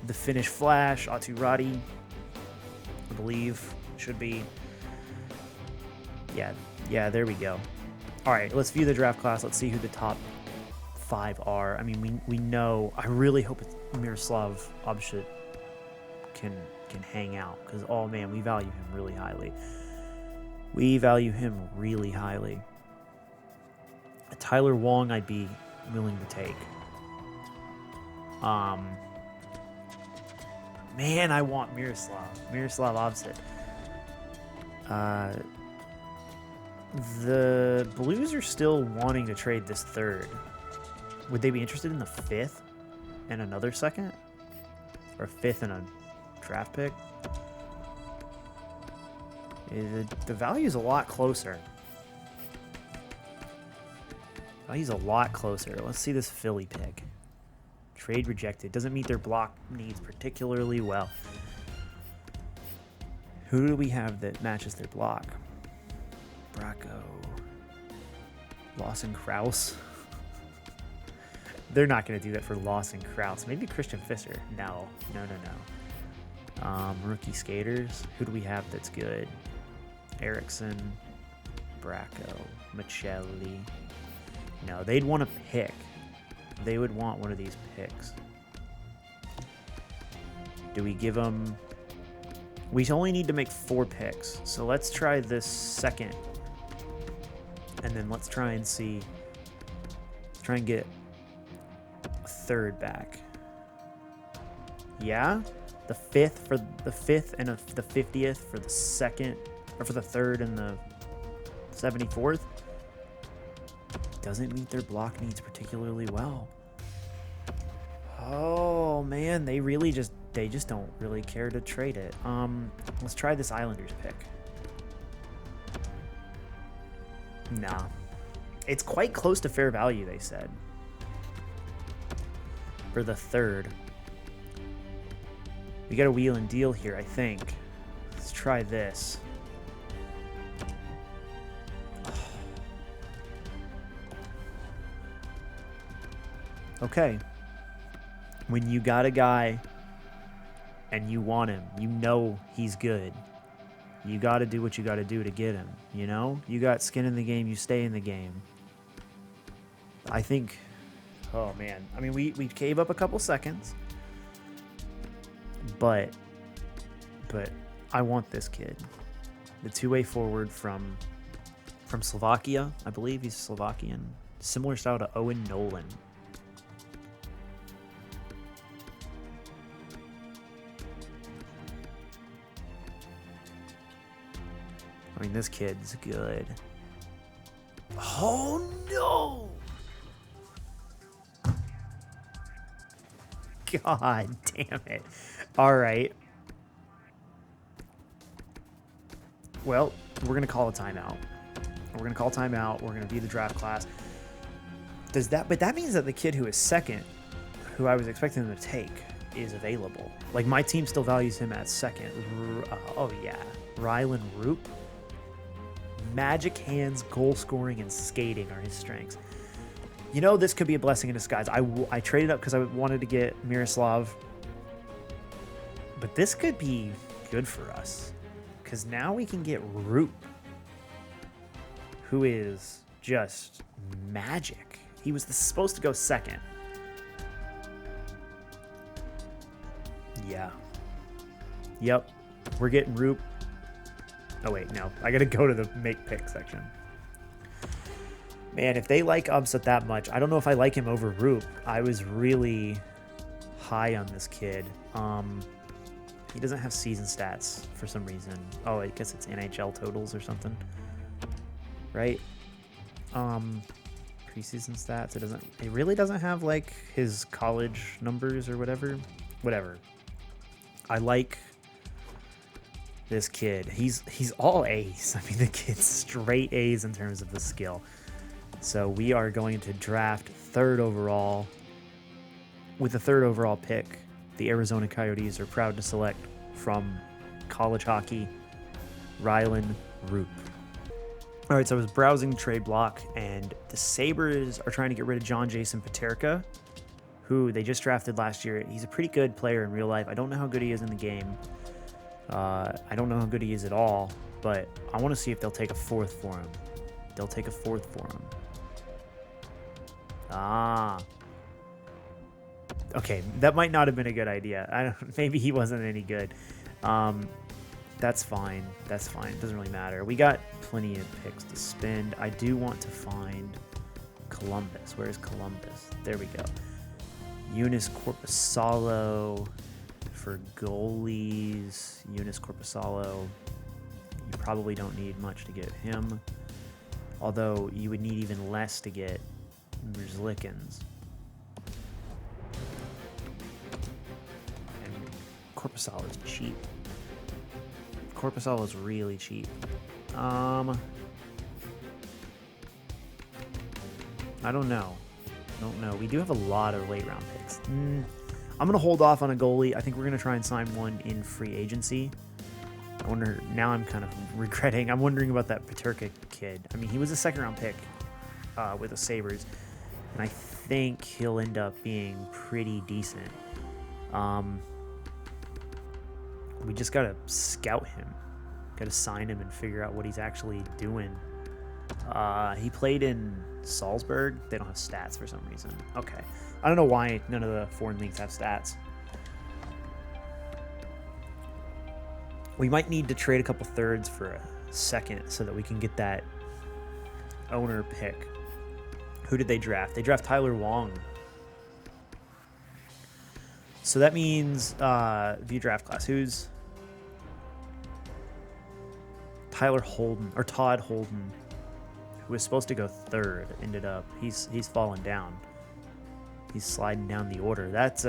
A: the Finnish Flash, Atu Radi, I believe. Should be. Yeah, there we go. All right, let's view the draft class. Let's see who the top 5 are. I mean, we know. I really hope it's Miroslav Obshut can hang out. Because, oh, man, we value him really highly. We value him really highly. A Tyler Wong I'd be willing to take. Man, I want Miroslav Obshut. The Blues are still wanting to trade this 3rd. Would they be interested in the 5th and another 2nd? Or 5th and a draft pick? The value is a lot closer. Value's a lot closer. Let's see this Philly pick. Trade rejected. Doesn't meet their block needs particularly well. Who do we have that matches their block? Bracco. Lawson Krause. They're not going to do that for Lawson Krause. Maybe Christian Fischer. No. Rookie skaters. Who do we have that's good? Erickson. Bracco. Michelli. No, they'd want a pick. They would want one of these picks. Do we give them... We only need to make 4 picks. So let's try this 2nd. And then let's try and see... Let's try and get a 3rd back. Yeah? The 5th for the 5th and the 50th for the 2nd... Or for the 3rd and the 74th? Doesn't meet their block needs particularly well. Oh man, they just don't really care to trade it. Let's try this Islanders pick. Nah. It's quite close to fair value, they said. For the 3rd. We got a wheel and deal here, I think. Let's try this. Okay. When you got a guy and you want him. You know he's good. You got to do what you got to do to get him, you know? You got skin in the game, you stay in the game. I think, oh man, I mean, we gave up a couple seconds, but I want this kid. The two-way forward from Slovakia, I believe he's Slovakian. Similar style to Owen Nolan. I mean, this kid's good. Oh, no! God damn it. All right. Well, we're going to call a timeout. We're going to call timeout. We're going to view the draft class. But that means that the kid who is second, who I was expecting them to take, is available. Like, my team still values him at second. Oh, yeah. Rylan Roop. Magic hands, goal scoring, and skating are his strengths. You know, this could be a blessing in disguise. I traded up because I wanted to get Miroslav. But this could be good for us. Because now we can get Roop, who is just magic. He was supposed to go second. Yeah. Yep. We're getting Roop. Oh, wait, no. I got to go to the make pick section. Man, if they like Upset that much, I don't know if I like him over Roop. I was really high on this kid. He doesn't have season stats for some reason. Oh, I guess it's NHL totals or something. Right? Preseason stats. It really doesn't have like his college numbers or whatever. Whatever. I like this kid. He's all A's. I mean, the kid's straight A's in terms of the skill. So we are going to draft third overall. With the third overall pick, the Arizona Coyotes are proud to select from college hockey, Rylan Roop. All right, so I was browsing the trade block, and the Sabres are trying to get rid of John Jason Paterka, who they just drafted last year. He's a pretty good player in real life. I don't know how good he is in the game. I don't know how good he is at all, but I want to see if they'll take a fourth for him. They'll take a fourth for him. Okay, that might not have been a good idea. Maybe he wasn't any good. That's fine. That's fine. It doesn't really matter. We got plenty of picks to spend. I do want to find Columbus. Where's Columbus? There we go. Eunice Corpusalo for goalies. Eunice Corpusalo. You probably don't need much to get him. Although you would need even less to get Merzlikins. And Corpusalo is cheap. Corpusalo is really cheap. I don't know. We do have a lot of late round picks. I'm going to hold off on a goalie. I think we're going to try and sign one in free agency. I wonder, now I'm kind of regretting. I'm wondering about that Paterka kid. I mean, he was a second round pick with the Sabres, and I think he'll end up being pretty decent. We just got to scout him. Got to sign him and figure out what he's actually doing. He played in Salzburg. They don't have stats for some reason. Okay. I don't know why none of the foreign leagues have stats. We might need to trade a couple thirds for a second so that we can get that owner pick. Who did they draft? They draft Tyler Wong. So that means view draft class. Who's Tyler Holden or Todd Holden, who was supposed to go third, ended up he's fallen down. He's sliding down the order. That's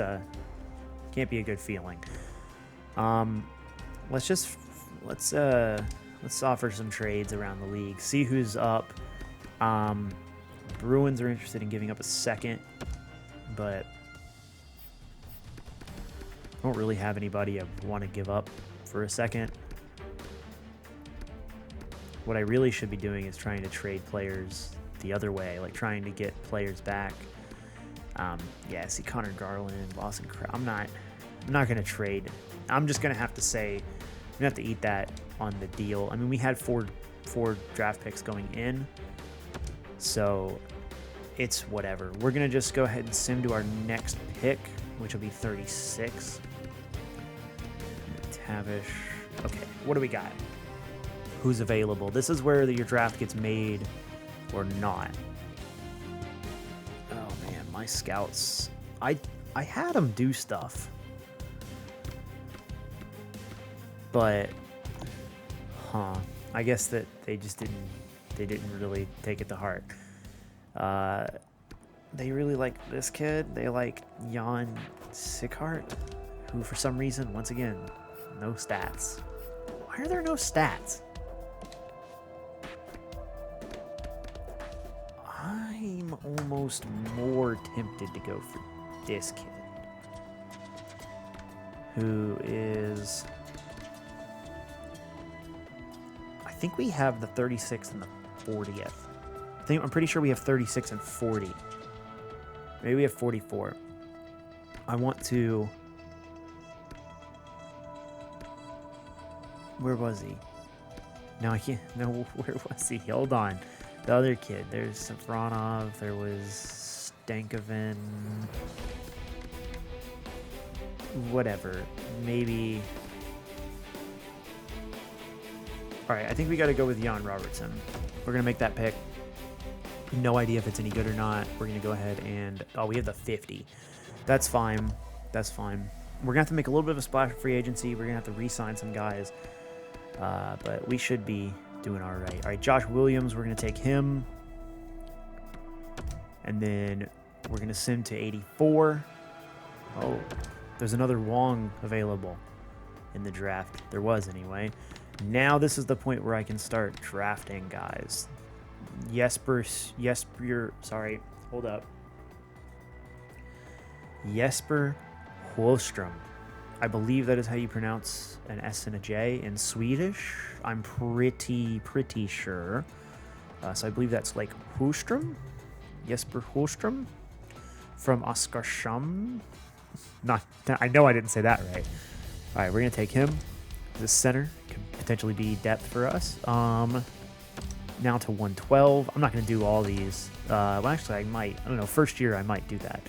A: can't be a good feeling. Let's offer some trades around the league. See who's up. Bruins are interested in giving up a second, but I don't really have anybody I want to give up for a second. What I really should be doing is trying to trade players the other way, like trying to get players back. Yeah, see Connor Garland, Lawson. I'm not going to trade I'm just gonna have to say, we're gonna have to eat that on the deal. I mean, we had four draft picks going in, so it's whatever. We're gonna just go ahead and sim to our next pick, which will be 36. Tavish. Okay, what do we got? Who's available? This is where your draft gets made or not. Oh man, my scouts. I had them do stuff, but I guess that they just didn't really take it to heart. They really like this kid. They like Jan Sickhart, who for some reason, once again, no stats. Why are there no stats? I'm almost more tempted to go for this kid, who is... I think we have the 36th and the 40th. I'm pretty sure we have 36 and 40. Maybe we have 44. I want to... Where was he? No, I can't. No, where was he? Hold on. The other kid. There's Safronov. There was Stankoven. Whatever. Maybe... Alright, I think we got to go with Jan Robertson. We're going to make that pick. No idea if it's any good or not. We're going to go ahead and... Oh, we have the 50. That's fine. That's fine. We're going to have to make a little bit of a splash of free agency. We're going to have to re-sign some guys. But we should be doing all right. All right, Josh Williams, we're going to take him. And then we're going to send to 84. Oh, there's another Wong available in the draft. There was anyway. Now this is the point where I can start drafting guys. Jesper, sorry, hold up. Jesper Bjorkstrom. I believe that is how you pronounce an S and a J in Swedish. I'm pretty sure. So I believe that's like Bjorkstrom. Jesper Bjorkstrom from Oskarshamn. I know I didn't say that right. All right, we're gonna take him. This center could potentially be depth for us. Now to 112. I'm not going to do all these. Well, actually, I might. I don't know. First year, I might do that.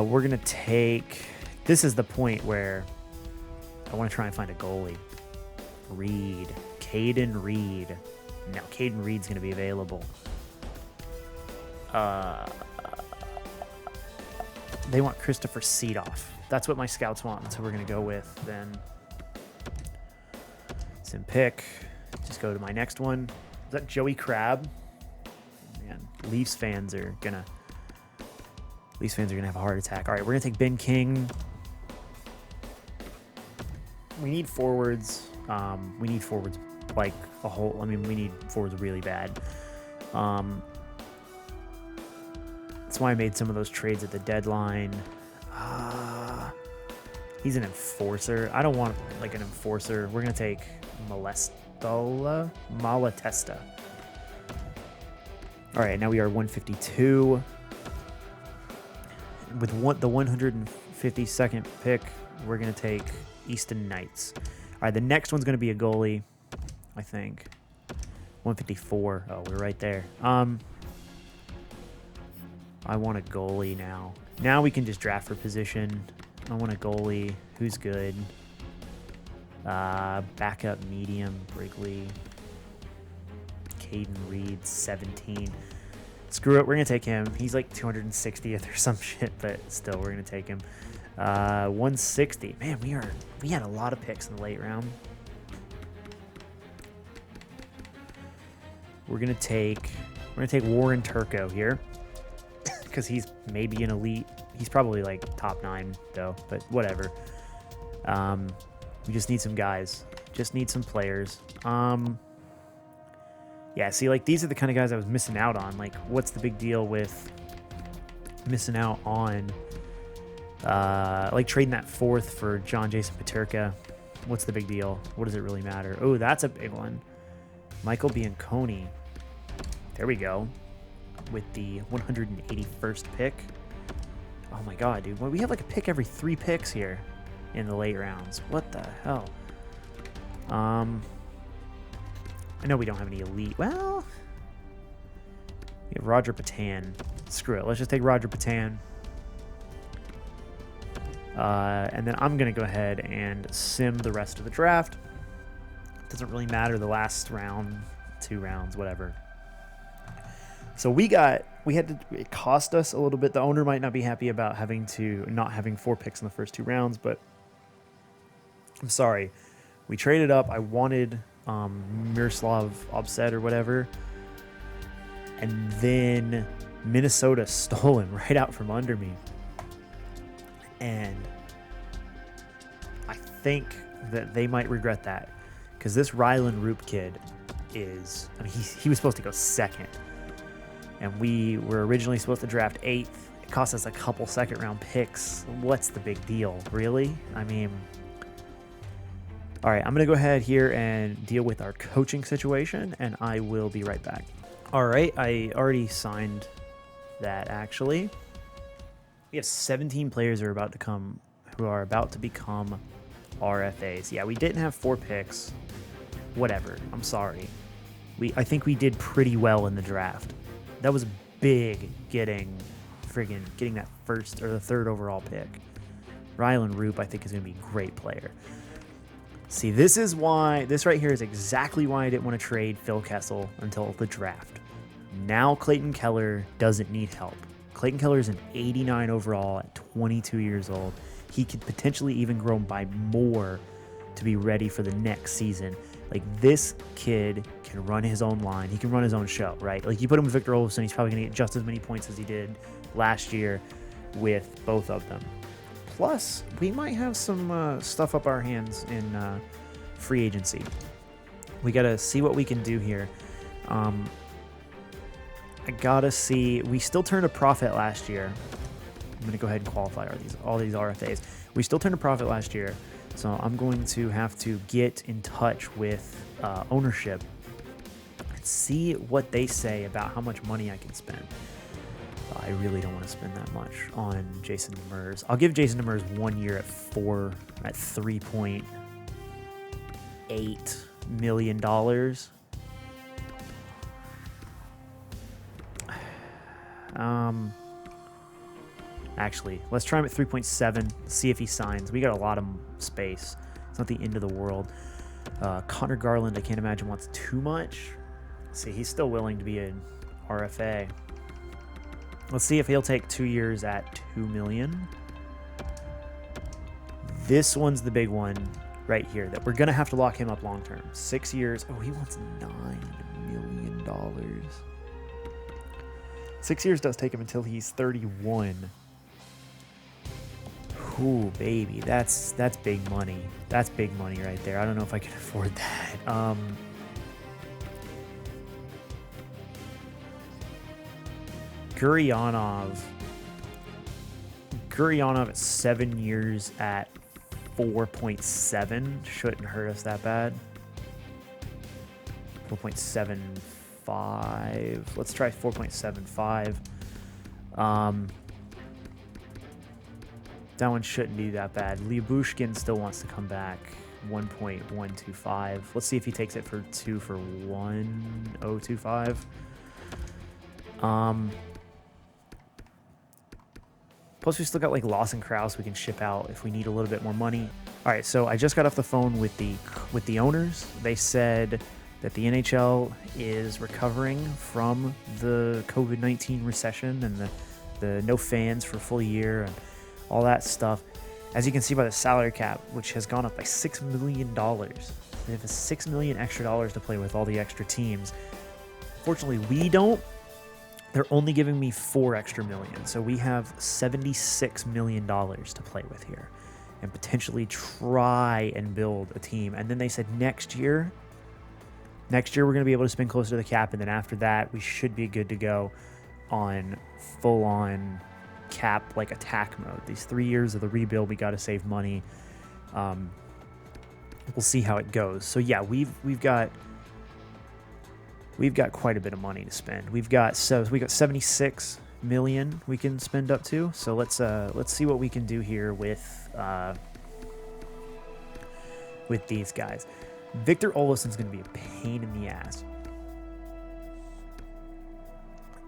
A: We're going to take... This is the point where I want to try and find a goalie. Reed. Caden Reed. Now, Caden Reed's going to be available. They want Christopher Seedoff. That's what my scouts want, so we're going to go with then. Sim pick. Just go to my next one. Is that Joey Crab? Man, Leafs fans are gonna have a heart attack. All right, we're gonna take Ben King. We need forwards. We need forwards like a whole. I mean, we need forwards really bad. That's why I made some of those trades at the deadline. He's an enforcer. I don't want like an enforcer. We're gonna take Malatesta. All right, now we are 152. With the 152nd pick, we're going to take Easton Knights. All right, the next one's going to be a goalie, I think. 154. Oh, we're right there. I want a goalie now. Now we can just draft for position. I want a goalie. Who's good? Backup medium, Wrigley. Caden Reed, 17. Screw it, we're going to take him. He's like 260th or some shit, but still, we're going to take him. 160. Man, we had a lot of picks in the late round. We're going to take Warren Turco here because he's maybe an elite. He's probably like top 9 though, but whatever. We just need some guys. Just need some players. Yeah, see, like, these are the kind of guys I was missing out on. Like, what's the big deal with missing out on, like, trading that 4th for John Jason Peterka? What's the big deal? What does it really matter? Oh, that's a big one. Michael Bianconi. There we go. With the 181st pick. Oh, my God, dude. Well, we have, like, a pick every 3 picks here. in the late rounds. What the hell? I know we don't have any elite. Well, we have Roger Patan. Screw it. Let's just take Roger Patan. And then I'm going to go ahead and sim the rest of the draft. Doesn't really matter the last round, 2 rounds, whatever. So it cost us a little bit. The owner might not be happy about not having 4 picks in the first 2 rounds, but I'm sorry. We traded up. I wanted Miroslav Obsed or whatever. And then Minnesota stole him right out from under me. And I think that they might regret that. Because this Rylan Roop kid he was supposed to go 2nd. And we were originally supposed to draft 8th. It cost us a couple 2nd-round picks. What's the big deal? Really? I mean... All right, I'm going to go ahead here and deal with our coaching situation, and I will be right back. All right, I already signed that, actually. We have 17 players who are about to become RFAs. Yeah, we didn't have 4 picks. Whatever. I'm sorry. I think we did pretty well in the draft. That was big getting that 1st or the 3rd overall pick. Rylan Roop, I think, is going to be a great player. See, this right here is exactly why I didn't want to trade Phil Kessel until the draft. Now Clayton Keller doesn't need help. Clayton Keller is an 89 overall at 22 years old. He could potentially even grow by more to be ready for the next season. Like, this kid can run his own line. He can run his own show, right? Like, you put him with Victor Olofsson, he's probably going to get just as many points as he did last year with both of them. Plus, we might have some stuff up our hands in free agency. We got to see what we can do here. I got to see. We still turned a profit last year. I'm going to go ahead and qualify all these RFAs. We still turned a profit last year. So I'm going to have to get in touch with ownership and see what they say about how much money I can spend. I really don't want to spend that much on Jason Demers. I'll give Jason Demers 1 year at $3.8 million. Actually, let's try him at 3.7, see if he signs. We got a lot of space. It's not the end of the world. Connor Garland, I can't imagine wants too much. See, he's still willing to be an RFA. Let's see if he'll take 2 years at $2 million. This one's the big one right here that we're going to have to lock him up long term. 6 years. Oh, he wants $9 million. 6 years does take him until he's 31. Ooh, baby, that's big money. That's big money right there. I don't know if I can afford that. Gurionov at 7 years at 4.7 shouldn't hurt us that bad. 4.75. Let's try 4.75. That one shouldn't be that bad. Lyubushkin still wants to come back. 1.125. Let's see if he takes it for 2 for 1.025. Plus, we still got like Lawson Krause we can ship out if we need a little bit more money. All right, so I just got off the phone with the owners. They said that the NHL is recovering from the COVID-19 recession and the no fans for a full year and all that stuff. As you can see by the salary cap, which has gone up by $6 million. They have $6 million extra dollars to play with, all the extra teams. Fortunately, we don't. They're only giving me $4 extra million. So we have $76 million to play with here and potentially try and build a team. And then they said next year we're going to be able to spend closer to the cap. And then after that, we should be good to go on full-on cap, like attack mode. These 3 years of the rebuild, we got to save money. We'll see how it goes. So yeah, we've got quite a bit of money to spend. We got 76 million we can spend up to. So let's see what we can do here with with these guys. Victor Olofsson's going to be a pain in the ass.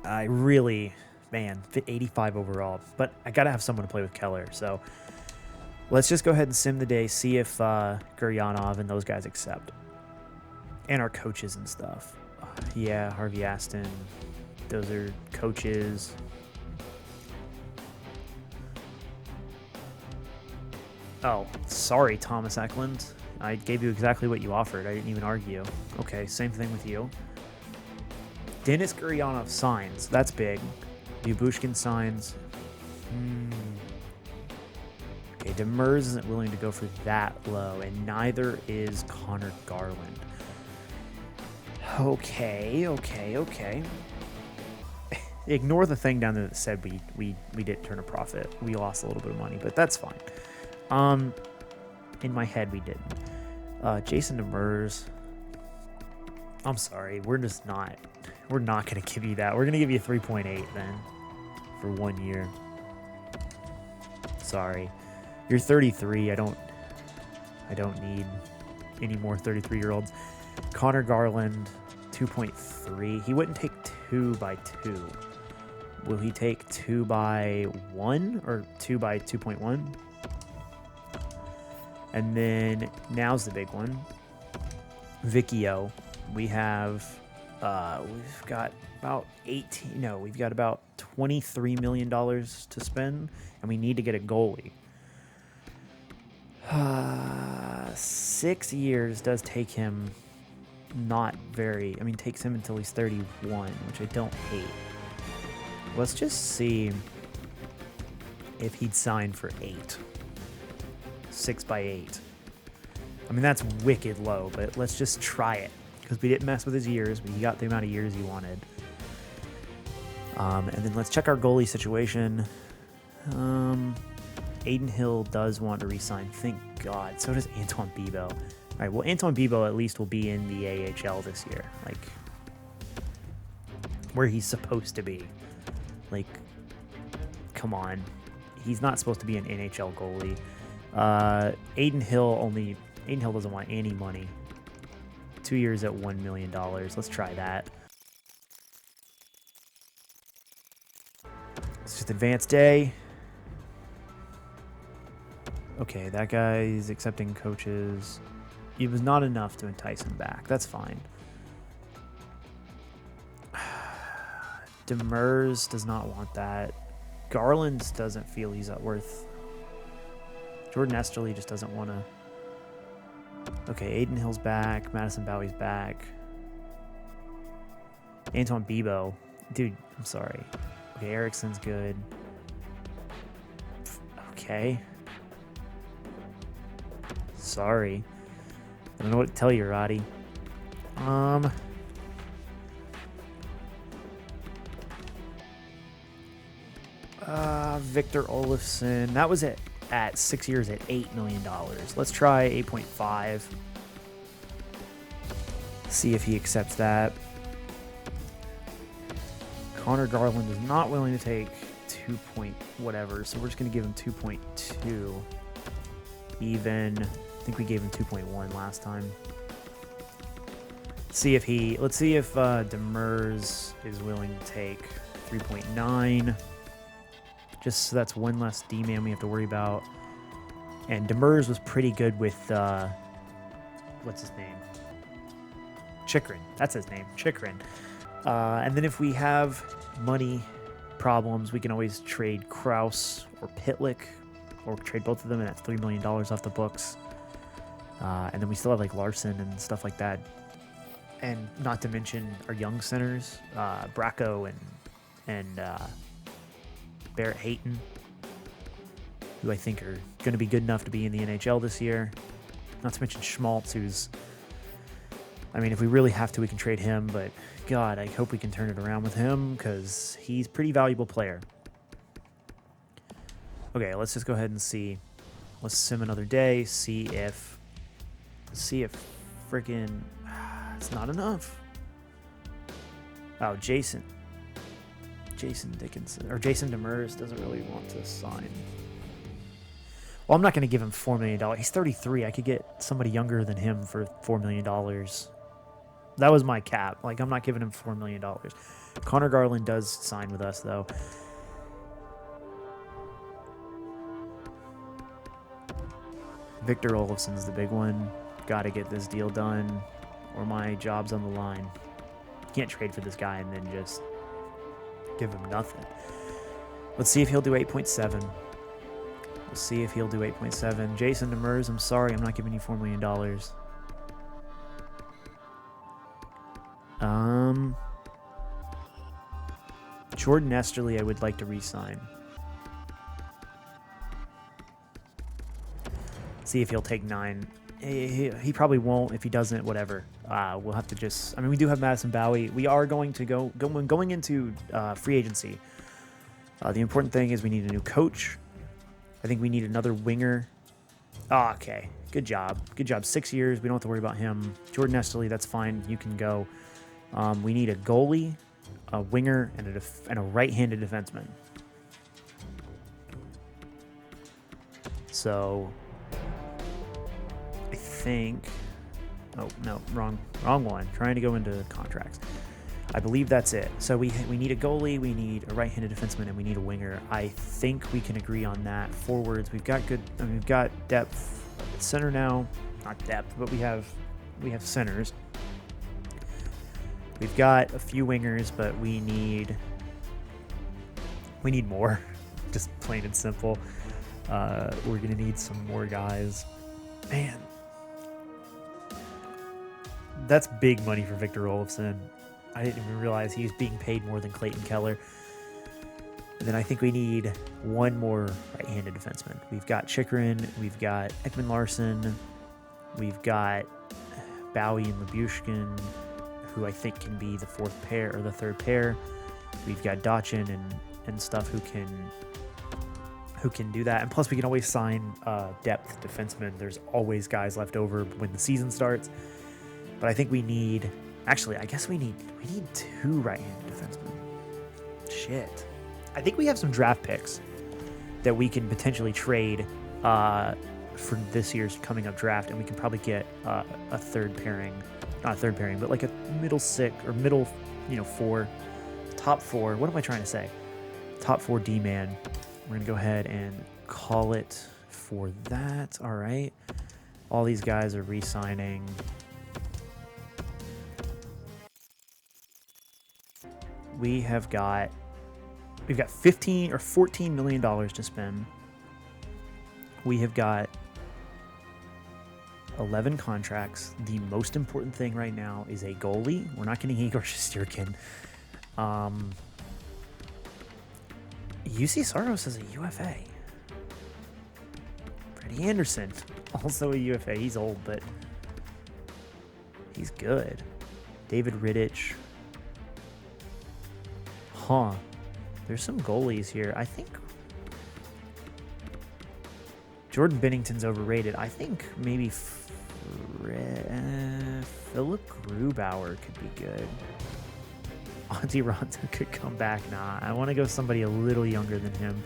A: I really, man, fit 85 overall, but I got to have someone to play with Keller. So let's just go ahead and sim the day, see if Guryanov and those guys accept. And our coaches and stuff. Yeah, Harvey Aston. Those are coaches. Oh, sorry, Thomas Eklund. I gave you exactly what you offered. I didn't even argue. Okay, same thing with you. Denis Guryanov signs. That's big. Lyubushkin signs. Okay, Demers isn't willing to go for that low, and neither is Connor Garland. Okay. Ignore the thing down there that said we didn't turn a profit. We lost a little bit of money, but that's fine. In my head, we didn't. Jason Demers. I'm sorry. We're not going to give you that. We're going to give you 3.8 then for 1 year. Sorry. You're 33. I don't need any more 33-year-olds. Connor Garland, 2.3. He wouldn't take 2 by 2. Will he take 2 by 1 or 2 by 2.1? And then now's the big one. Vicchio. We've got about we've got about $23 million to spend, and we need to get a goalie. 6 years does take him takes him until he's 31, which I don't hate. Let's just see if he'd sign for 8. 6 by 8. I mean, that's wicked low, but let's just try it. Because we didn't mess with his years, but he got the amount of years he wanted. And then let's check our goalie situation. Aiden Hill does want to re-sign. Thank God. So does Antoine Bibeau. All right, well, Antoine Bibeau at least will be in the AHL this year. Like, where he's supposed to be. Like, come on. He's not supposed to be an NHL goalie. Aiden Hill doesn't want any money. 2 years at $1 million. Let's try that. It's just advanced day. Okay, that guy's accepting coaches. It was not enough to entice him back. That's fine. Demers does not want that. Garland doesn't feel he's worth. Jordan Esterly just doesn't want to. Okay, Aiden Hill's back. Madison Bowie's back. Antoine Bibeau. Dude, I'm sorry. Okay, Ericsson's good. Okay. Sorry. I don't know what to tell you, Roddy. Victor Olofsson. That was it. At 6 years at $8 million. Let's try 8.5. See if he accepts that. Connor Garland is not willing to take 2 point whatever, so we're just going to give him 2.2. Even. I think we gave him 2.1 last time. Let's see if Demers is willing to take 3.9. Just so that's one less D-man we have to worry about. And Demers was pretty good with, what's his name? Chikrin. That's his name, Chikrin. And then if we have money problems, we can always trade Kraus or Pitlick, or trade both of them, and that's $3 million off the books. And then we still have like Larson and stuff like that. And not to mention our young centers, Bracco and Barrett Hayton, who I think are going to be good enough to be in the NHL this year. Not to mention Schmaltz, who's, I mean, if we really have to, we can trade him, but God, I hope we can turn it around with him because he's a pretty valuable player. Okay, let's just go ahead and see. Let's sim another day, see if freaking it's not enough. Oh, Jason Dickinson or Jason Demers doesn't really want to sign. Well, I'm not going to give him $4 million. He's 33. I could get somebody younger than him for $4 million. That was my cap. Like, I'm not giving him $4 million. Connor Garland does sign with us, though. Victor Olofsson's the big one. Got to get this deal done, or my job's on the line. Can't trade for this guy and then just give him nothing. Let's see if he'll do 8.7. We'll see if he'll do 8.7. Jason Demers, I'm sorry, I'm not giving you $4 million. Jordan Esterly, I would like to re-sign. See if he'll take 9. He probably won't. If he doesn't, whatever. We'll have to just... I mean, we do have Madison Bowie. We are going to going into free agency. The important thing is we need a new coach. I think we need another winger. Oh, okay. Good job. Good job. 6 years. We don't have to worry about him. Jordan Esterly, that's fine. You can go. We need a goalie, a winger, and a right-handed defenseman. So... I think... Oh, no, wrong one. Trying to go into contracts. I believe that's it. So we need a goalie, we need a right-handed defenseman, and we need a winger. I think we can agree on that. Forwards, we've got good... I mean, we've got depth at center now. Not depth, but we have centers. We've got a few wingers, but we need more. Just plain and simple. We're going to need some more guys. Man. That's big money for Victor Olofsson. I didn't even realize he was being paid more than Clayton Keller. And then I think we need one more right-handed defenseman. We've got Chychrun, we've got Ekman Larsson, we've got Bowie and Lyubushkin, who I think can be the fourth pair or the third pair. We've got Dotchin and stuff who can do that. And plus we can always sign depth defensemen. There's always guys left over when the season starts. But I think we need... Actually, I guess we need 2 right-handed defensemen. Shit. I think we have some draft picks that we can potentially trade for this year's coming up draft, and we can probably get a third pairing. Not a third pairing, but like a middle 6 or middle, 4, top 4. What am I trying to say? Top 4 D-man. We're going to go ahead and call it for that. All right. All these guys are re-signing. We've got 15 or $14 million to spend. We have got 11 contracts. The most important thing right now is a goalie. We're not getting Igor Shesterkin. UC Saros is a UFA. Freddie Anderson, also a UFA. He's old, but he's good. David Rittich. Huh. There's some goalies here. I think Jordan Bennington's overrated. I think maybe Philip Grubauer could be good. Auntie Ronda could come back. Nah, I want to go somebody a little younger than him.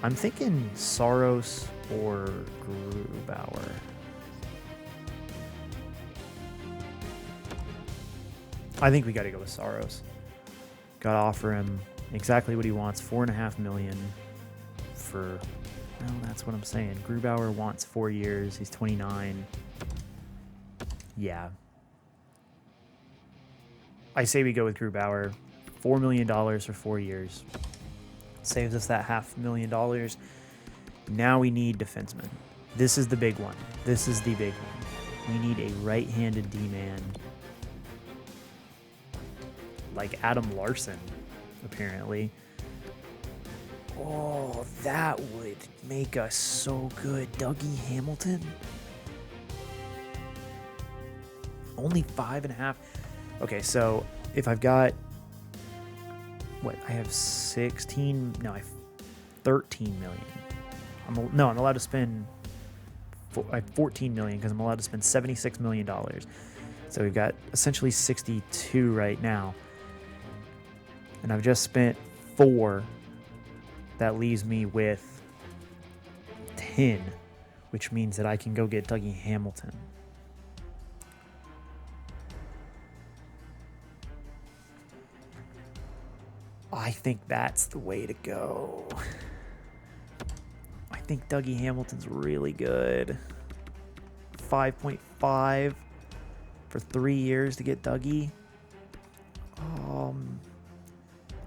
A: I'm thinking Saros or Grubauer. I think we got to go with Saros. Got to offer him exactly what he wants, $4.5 million for... Well, that's what I'm saying. Grubauer wants 4 years. He's 29. Yeah. I say we go with Grubauer. $4 million for 4 years. Saves us that $500,000. Now we need defensemen. This is the big one. This is the big one. We need a right-handed D-man. Like Adam Larson, apparently. Oh, that would make us so good. Dougie Hamilton? Only 5.5. Okay, so if I've got... What? I have 16... No, I have 13 million. I'm allowed to spend... I have 14 million because I'm allowed to spend $76 million. So we've got essentially 62 right now. And I've just spent 4. That leaves me with pin, which means that I can go get Dougie Hamilton. I think that's the way to go. I think Dougie Hamilton's really good. 5.5 for 3 years to get Dougie.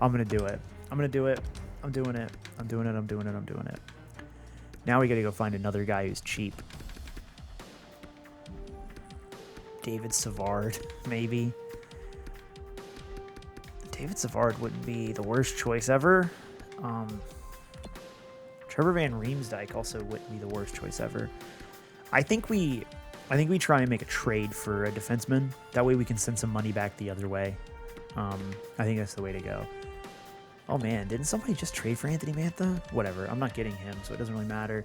A: I'm going to do it. I'm going to do it. I'm doing it. I'm doing it. I'm doing it. I'm doing it. Now we got to go find another guy who's cheap. David Savard, maybe. David Savard wouldn't be the worst choice ever. Trevor Van Riemsdyk also wouldn't be the worst choice ever. I think we try and make a trade for a defenseman. That way we can send some money back the other way. I think that's the way to go. Oh man, didn't somebody just trade for Anthony Mantha? Whatever, I'm not getting him, so it doesn't really matter.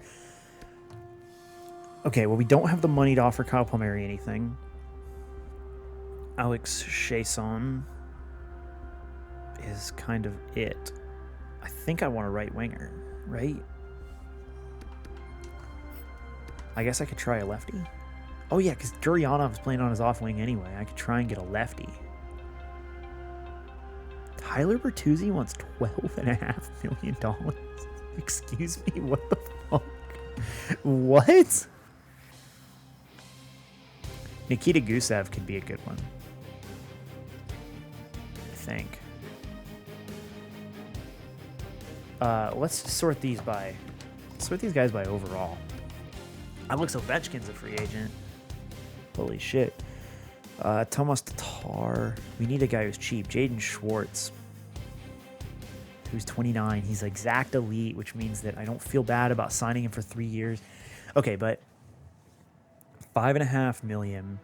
A: Okay, well we don't have the money to offer Kyle Palmieri anything. Alex Chiasson is kind of it. I think I want a right winger, right? I guess I could try a lefty. Oh yeah, because Gurianov's playing on his off wing anyway. I could try and get a lefty. Tyler Bertuzzi wants $12.5 million. Excuse me, what the fuck? What? Nikita Gusev could be a good one, I think. Let's sort these guys by overall. Alex Ovechkin's a free agent. Holy shit. Tomas Tatar. We need a guy who's cheap. Jaden Schwartz, who's 29. He's exact elite, which means that I don't feel bad about signing him for 3 years. Okay, but $5.5 million.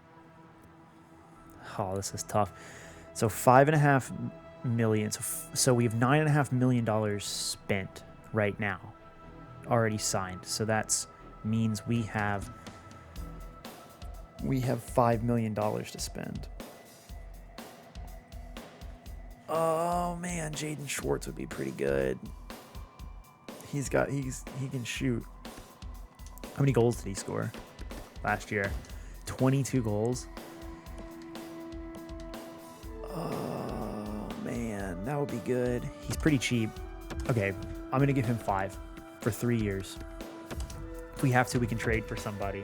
A: Oh, this is tough. So $5.5 million. So we have $9.5 million spent right now, already signed. So that's means we have $5 million to spend. Oh man, Jaden Schwartz would be pretty good. He can shoot. How many goals did he score last year? 22 goals. Oh man, that would be good. He's pretty cheap. Okay, I'm gonna give him 5 for 3 years. If we have to, we can trade for somebody.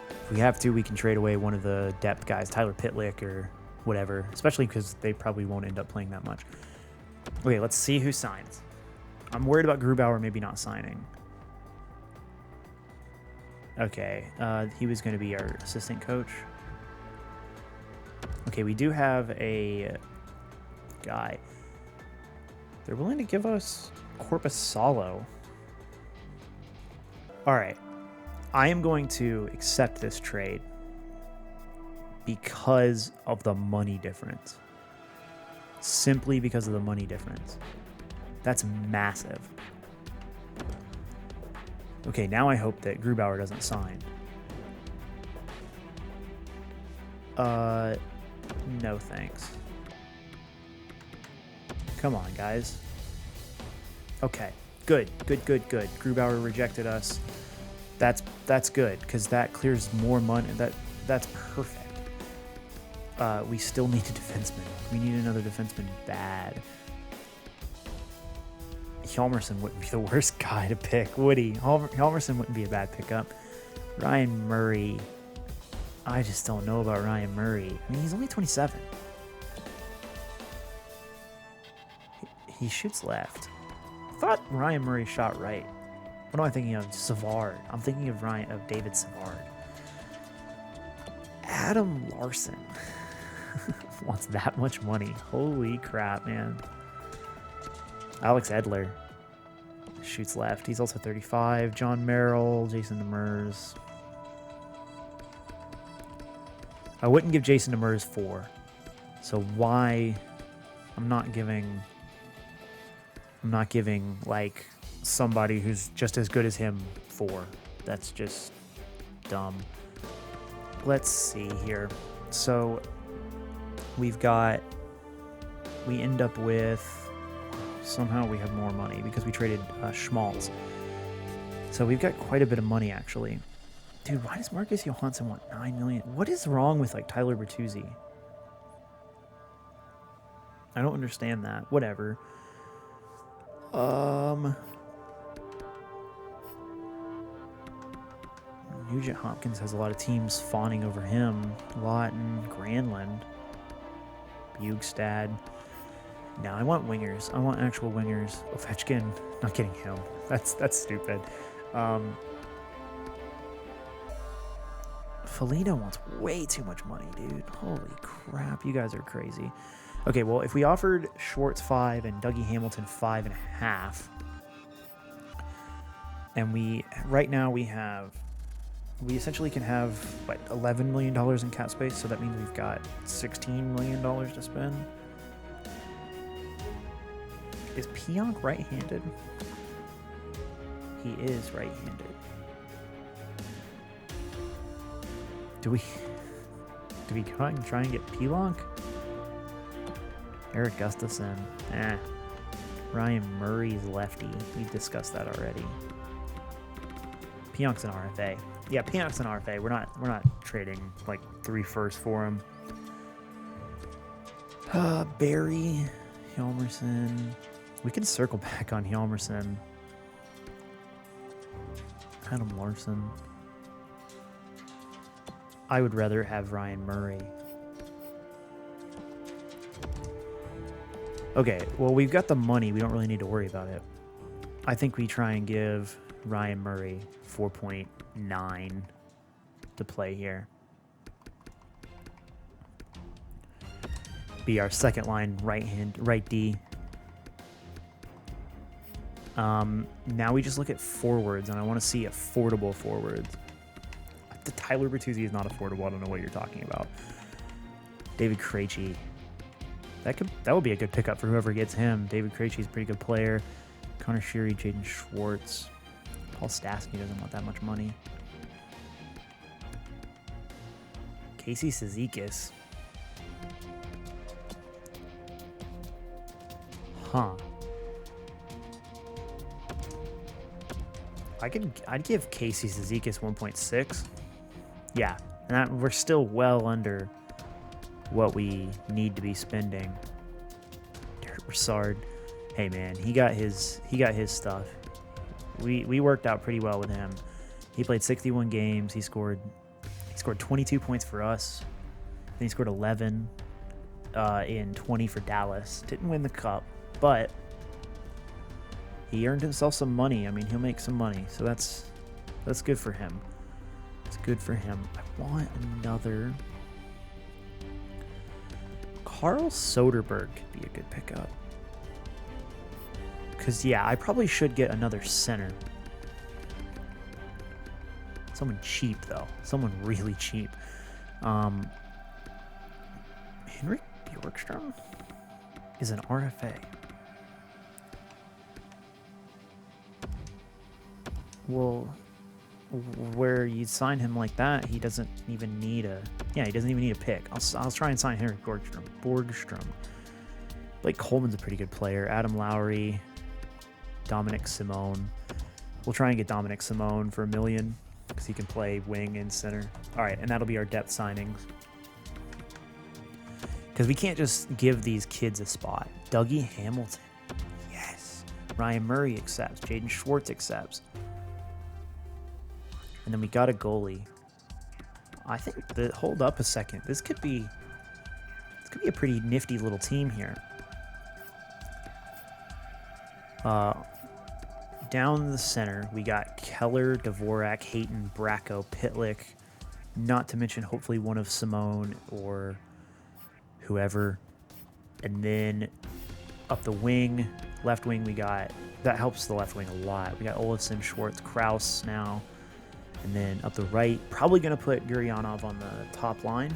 A: If we have to, we can trade away one of the depth guys, Tyler Pitlick or whatever, especially because they probably won't end up playing that much. Okay, let's see who signs. I'm worried about Grubauer maybe not signing. Okay, he was going to be our assistant coach. Okay, we do have a guy. They're willing to give us Korpisalo. All right, I am going to accept this trade because of the money difference. Simply because of the money difference. That's massive. Okay, now I hope that Grubauer doesn't sign. No thanks. Come on, guys. Okay, good. Grubauer rejected us. That's good, because that clears more money. That's perfect. We still need a defenseman. We need another defenseman bad. Hjalmarsson wouldn't be the worst guy to pick, would he? Hjalmarsson wouldn't be a bad pickup. Ryan Murray. I just don't know about Ryan Murray. I mean, he's only 27. He shoots left. I thought Ryan Murray shot right. What am I thinking of? Savard. I'm thinking of David Savard. Adam Larson wants that much money. Holy crap, man. Alex Edler shoots left. He's also 35. John Merrill, Jason Demers. I wouldn't give Jason Demers 4. So why? I'm not giving like somebody who's just as good as him 4. That's just dumb. Let's see here. So we end up with, somehow we have more money because we traded Schmaltz. So we've got quite a bit of money, actually. Dude, why does Marcus Johansson want $9 million? What is wrong with, like, Tyler Bertuzzi? I don't understand that. Whatever. Nugent Hopkins has a lot of teams fawning over him. Lawton, Granlund, Bjugstad. No, I want wingers. I want actual wingers. Ovechkin, not getting him. That's stupid. Foligno wants way too much money, dude. Holy crap, you guys are crazy. Okay, well, if we offered Schwartz 5 and Dougie Hamilton 5.5, and we essentially can have, what, $11 million in cap space, so that means we've got $16 million to spend. Is Pionk right-handed? He is right-handed. Do we go and try and get Pionk? Eric Gustafson. Ryan Murray's lefty. We discussed that already. Pionk's an RFA. Yeah, Pionk's an RFA. We're not trading like 3 firsts for him. Barry, Hjalmarsson. We can circle back on Hjalmarsson. Adam Larson. I would rather have Ryan Murray. Okay, well, we've got the money. We don't really need to worry about it. I think we try and give Ryan Murray 4.9 to play here. Be our second line right D. Now we just look at forwards, and I want to see affordable forwards. The Tyler Bertuzzi is not affordable. I don't know what you're talking about. David Krejci. That would be a good pickup for whoever gets him. David Krejci is a pretty good player. Connor Sheary, Jaden Schwartz. Paul Stastny doesn't want that much money. Casey Cizikas. Huh. I'd give Casey Cizikas 1.6. Yeah, and we're still well under what we need to be spending. Derek Brassard, hey man, he got his stuff. We worked out pretty well with him. He played 61 games. He scored 22 points for us. Then he scored 11 in 20 for Dallas. Didn't win the cup, but he earned himself some money. I mean, he'll make some money, so that's good for him. It's good for him. I want another. Carl Soderberg could be a good pickup. Because, yeah, I probably should get another center. Someone cheap, though. Someone really cheap. Henrik Bjorkstrom is an RFA. Well, where you sign him like that, he doesn't even need a pick. I'll try and sign Henrik Borgstrom. Blake Coleman's a pretty good player. Adam Lowry, Dominic Simone. We'll try and get Dominic Simone for $1 million because he can play wing and center. All right, and that'll be our depth signings. Because we can't just give these kids a spot. Dougie Hamilton, yes. Ryan Murray accepts. Jaden Schwartz accepts. And then we got a goalie. I think hold up a second. This could be a pretty nifty little team here. Down the center, we got Keller, Dvorak, Hayton, Bracco, Pitlick, not to mention hopefully one of Simone or whoever. And then up the wing, left wing, that helps the left wing a lot. We got Olofsson, Schwartz, Kraus now. And then up the right, probably going to put Guryanov on the top line.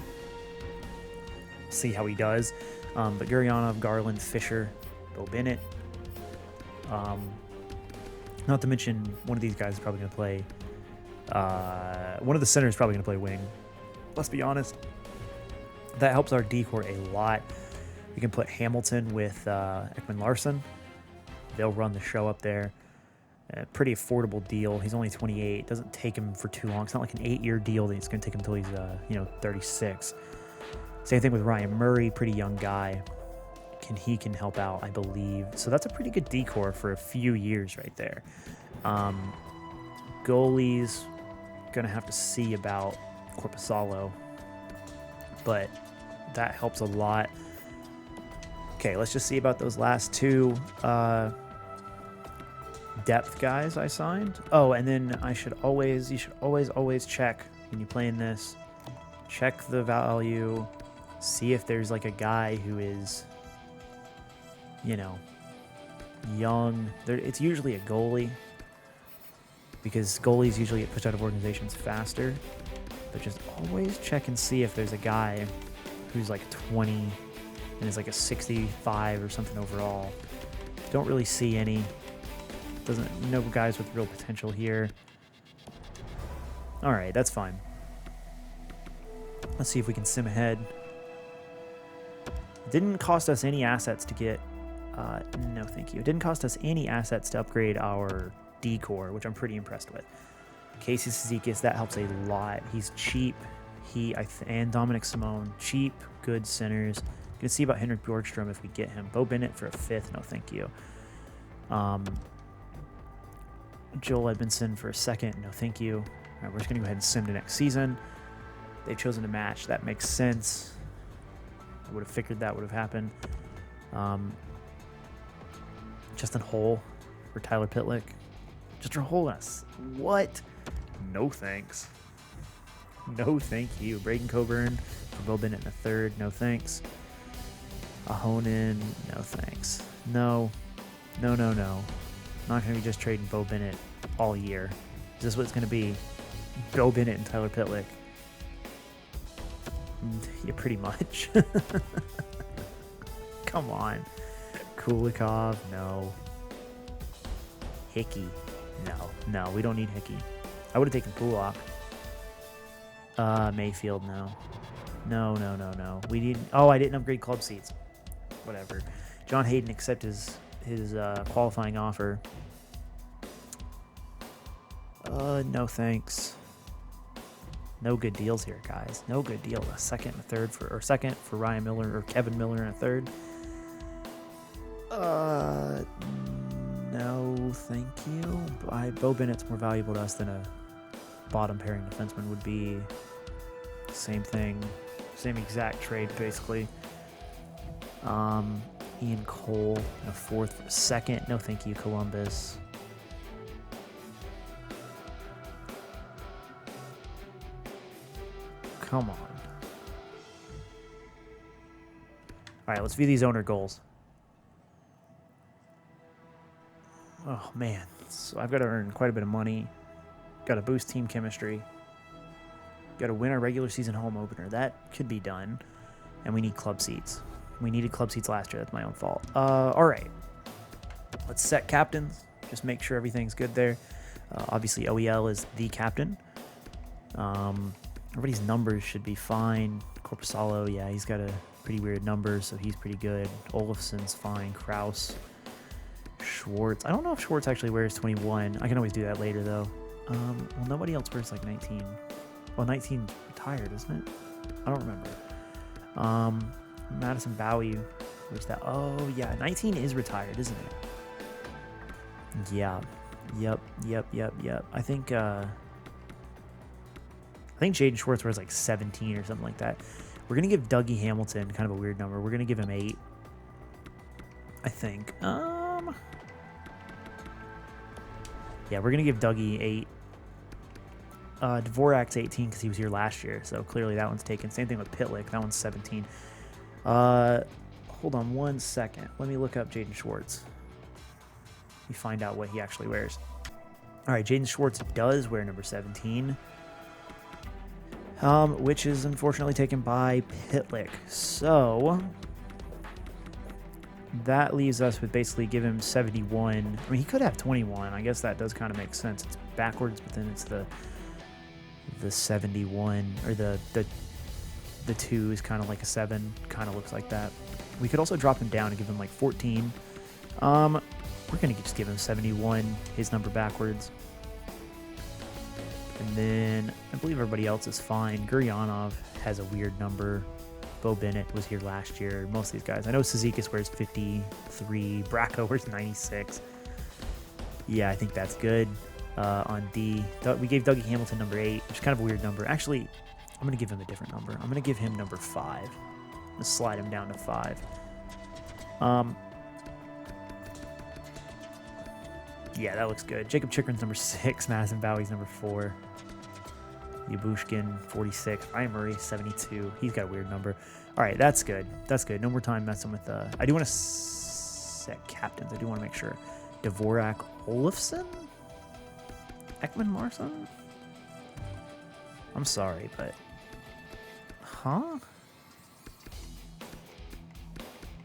A: See how he does. But Guryanov, Garland, Fisher, Bill Bennett. Not to mention one of these guys is probably going to play. One of the centers is probably going to play wing. Let's be honest. That helps our decor a lot. We can put Hamilton with Ekman Larson. They'll run the show up there. A pretty affordable deal. He's only 28. It doesn't take him for too long. It's not like an 8-year deal that it's going to take him until he's 36. Same thing with Ryan Murray, pretty young guy. He can help out, I believe. So that's a pretty good decor for a few years right there. Goalies, gonna have to see about Korpisalo, but that helps a lot. Okay, let's just see about those last two depth guys I signed. Oh, and then you should always check when you play in this. Check the value. See if there's like a guy who is, young. It's usually a goalie, because goalies usually get pushed out of organizations faster. But just always check and see if there's a guy who's like 20 and is like a 65 or something overall. Don't really see any. No guys with real potential here. All right, that's fine. Let's see if we can sim ahead. Didn't cost us any assets to get. No, thank you. It didn't cost us any assets to upgrade our decor, which I'm pretty impressed with. Casey Cizikas, that helps a lot. He's cheap. And Dominic Simone, cheap, good centers. Gonna see about Henrik Bjorkstrom if we get him. Bo Bennett for a 5th, no thank you. Joel Edmondson for a 2nd, no thank you. All right, we're just gonna go ahead and sim to next season. They've chosen to match. That makes sense. I would have figured that would have happened. Justin Hull for Tyler Pitlick. Justin Hull, what? No thanks. No thank you. Braden Coburn for Bo Bennett in a 3rd. No thanks. Ahonen. No thanks. No. Not going to be just trading Bo Bennett all year. Is this what it's going to be? Bo Bennett and Tyler Pitlick. Yeah, pretty much. Come on. Kulikov. No. Hickey. No, we don't need Hickey. I would have taken Pulak. Mayfield, no. No. We didn't. Oh, I didn't upgrade club seats. Whatever. John Hayden accept his qualifying offer. No thanks. No good deals here, guys. No good deal. A 2nd and a 3rd second for Ryan Miller or Kevin Miller and a 3rd. No, thank you. Bo Bennett's more valuable to us than a bottom pairing defenseman would be. Same thing. Same exact trade, basically. Ian Cole, a 4th for a 2nd. No, thank you, Columbus. Come on. All right, let's view these owner goals. Oh, man. So I've got to earn quite a bit of money. Got to boost team chemistry. Got to win our regular season home opener. That could be done. And we need club seats. We needed club seats last year. That's my own fault. All right. Let's set captains. Just make sure everything's good there. Obviously, OEL is the captain. Everybody's numbers should be fine. Korpisalo, yeah, he's got a pretty weird number, so he's pretty good. Olafson's fine. Kraus. Schwartz. I don't know if Schwartz actually wears 21. I can always do that later, though. Well, nobody else wears like 19. Well, 19's retired, isn't it? I don't remember. Madison Bowie. Where's that? Oh, yeah. 19 is retired, isn't it? Yeah. Yep. I think Jaden Schwartz wears like 17 or something like that. We're going to give Dougie Hamilton kind of a weird number. We're going to give him 8. I think. Yeah, we're going to give Dougie 8. Dvorak's 18 because he was here last year, so clearly that one's taken. Same thing with Pitlick. That one's 17. Hold on one second. Let me look up Jaden Schwartz. Let me find out what he actually wears. All right, Jaden Schwartz does wear number 17, which is unfortunately taken by Pitlick. So that leaves us with basically give him 71. I mean, he could have 21. I guess that does kind of make sense. It's backwards, but then it's the 71, or the 2 is kind of like a 7. Kind of looks like that. We could also drop him down and give him like 14. We're We're going to just give him 71, his number backwards. And then I believe everybody else is fine. Guryanov has a weird number. Bo Bennett was here last year. Most of these guys. I know Cizikas wears 53. Bracco wears 96. Yeah, I think that's good. On D, we gave Dougie Hamilton number 8, which is kind of a weird number. Actually, I'm going to give him a different number. I'm going to give him number 5. I'm going to slide him down to 5. Yeah, that looks good. Jacob Chikrin's number 6. Madison Bowie's number 4. Yabushkin, 46. Ryan Murray, 72. He's got a weird number. All right, that's good. That's good. No more time messing with... I do want to set captains. I do want to make sure. Dvorak Olofsson? Ekman Larsson? I'm sorry, but... Huh?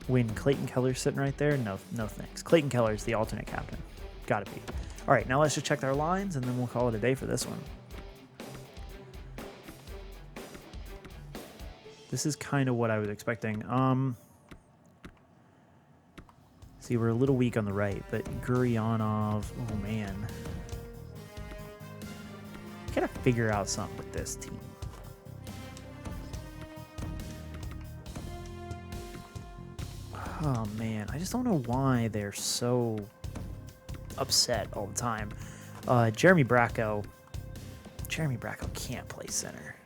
A: When Clayton Keller's sitting right there? No thanks. Clayton Keller's the alternate captain. Gotta be. All right, now let's just check our lines, and then we'll call it a day for this one. This is kind of what I was expecting. See, we're a little weak on the right, but Guryanov, oh man. Gotta figure out something with this team. Oh man, I just don't know why they're so upset all the time. Jeremy Bracco can't play center.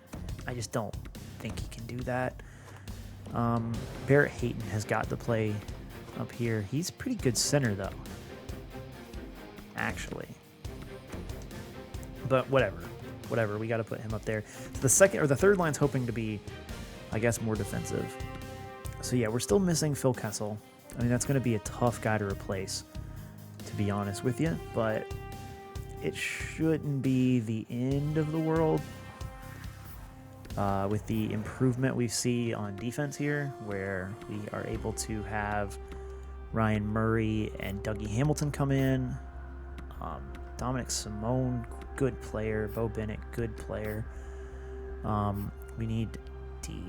A: I just don't think he can do that. Barrett Hayton has got to play up here. He's a pretty good center though, actually. But whatever, we got to put him up there. So the third line's hoping to be, I guess, more defensive. So yeah, we're still missing Phil Kessel. I mean, that's going to be a tough guy to replace, to be honest with you, but it shouldn't be the end of the world. With the improvement we see on defense here, where we are able to have Ryan Murray and Dougie Hamilton come in. Dominic Simone, good player. Bo Bennett, good player. We need D.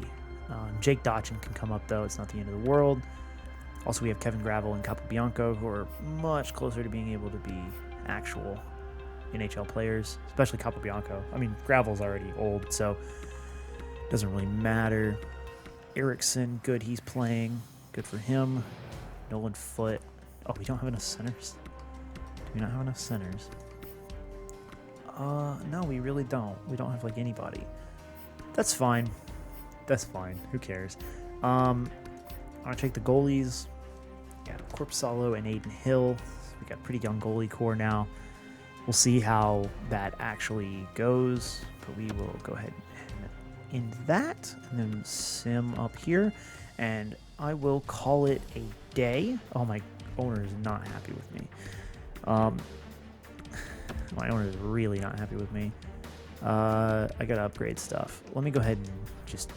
A: Jake Dotchin can come up, though. It's not the end of the world. Also, we have Kevin Gravel and Capobianco, who are much closer to being able to be actual NHL players, especially Capobianco. I mean, Gravel's already old, so it doesn't really matter. Erickson, good, he's playing. Good for him. Nolan Foote. Oh, we don't have enough centers? Do we not have enough centers? No, we really don't. We don't have, like, anybody. That's fine. That's fine. Who cares? I'm going to take the goalies. Yeah, Corpsalo and Aiden Hill. We got a pretty young goalie core now. We'll see how that actually goes, but we will go ahead and end that, and then sim up here, and I will call it a day. Oh, my owner is not happy with me. My owner is really not happy with me. I gotta upgrade stuff. Let me go ahead and just...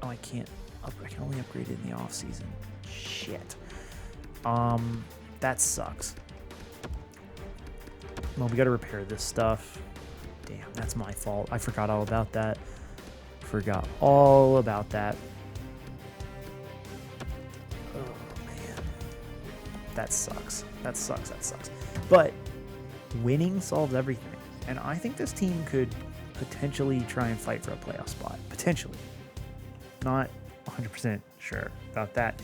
A: Oh, I can only upgrade it in the off season. Shit. That sucks. Well, we gotta repair this stuff. Damn, that's my fault. I forgot all about that. Oh, man. That sucks. That sucks. But winning solves everything. And I think this team could potentially try and fight for a playoff spot. Potentially. Not 100% sure about that.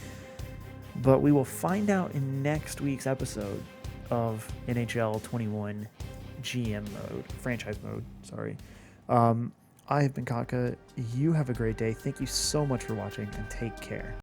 A: But we will find out in next week's episode of NHL 21 GM mode, franchise mode, sorry. I have been Kaka. You have a great day. Thank you so much for watching, and take care.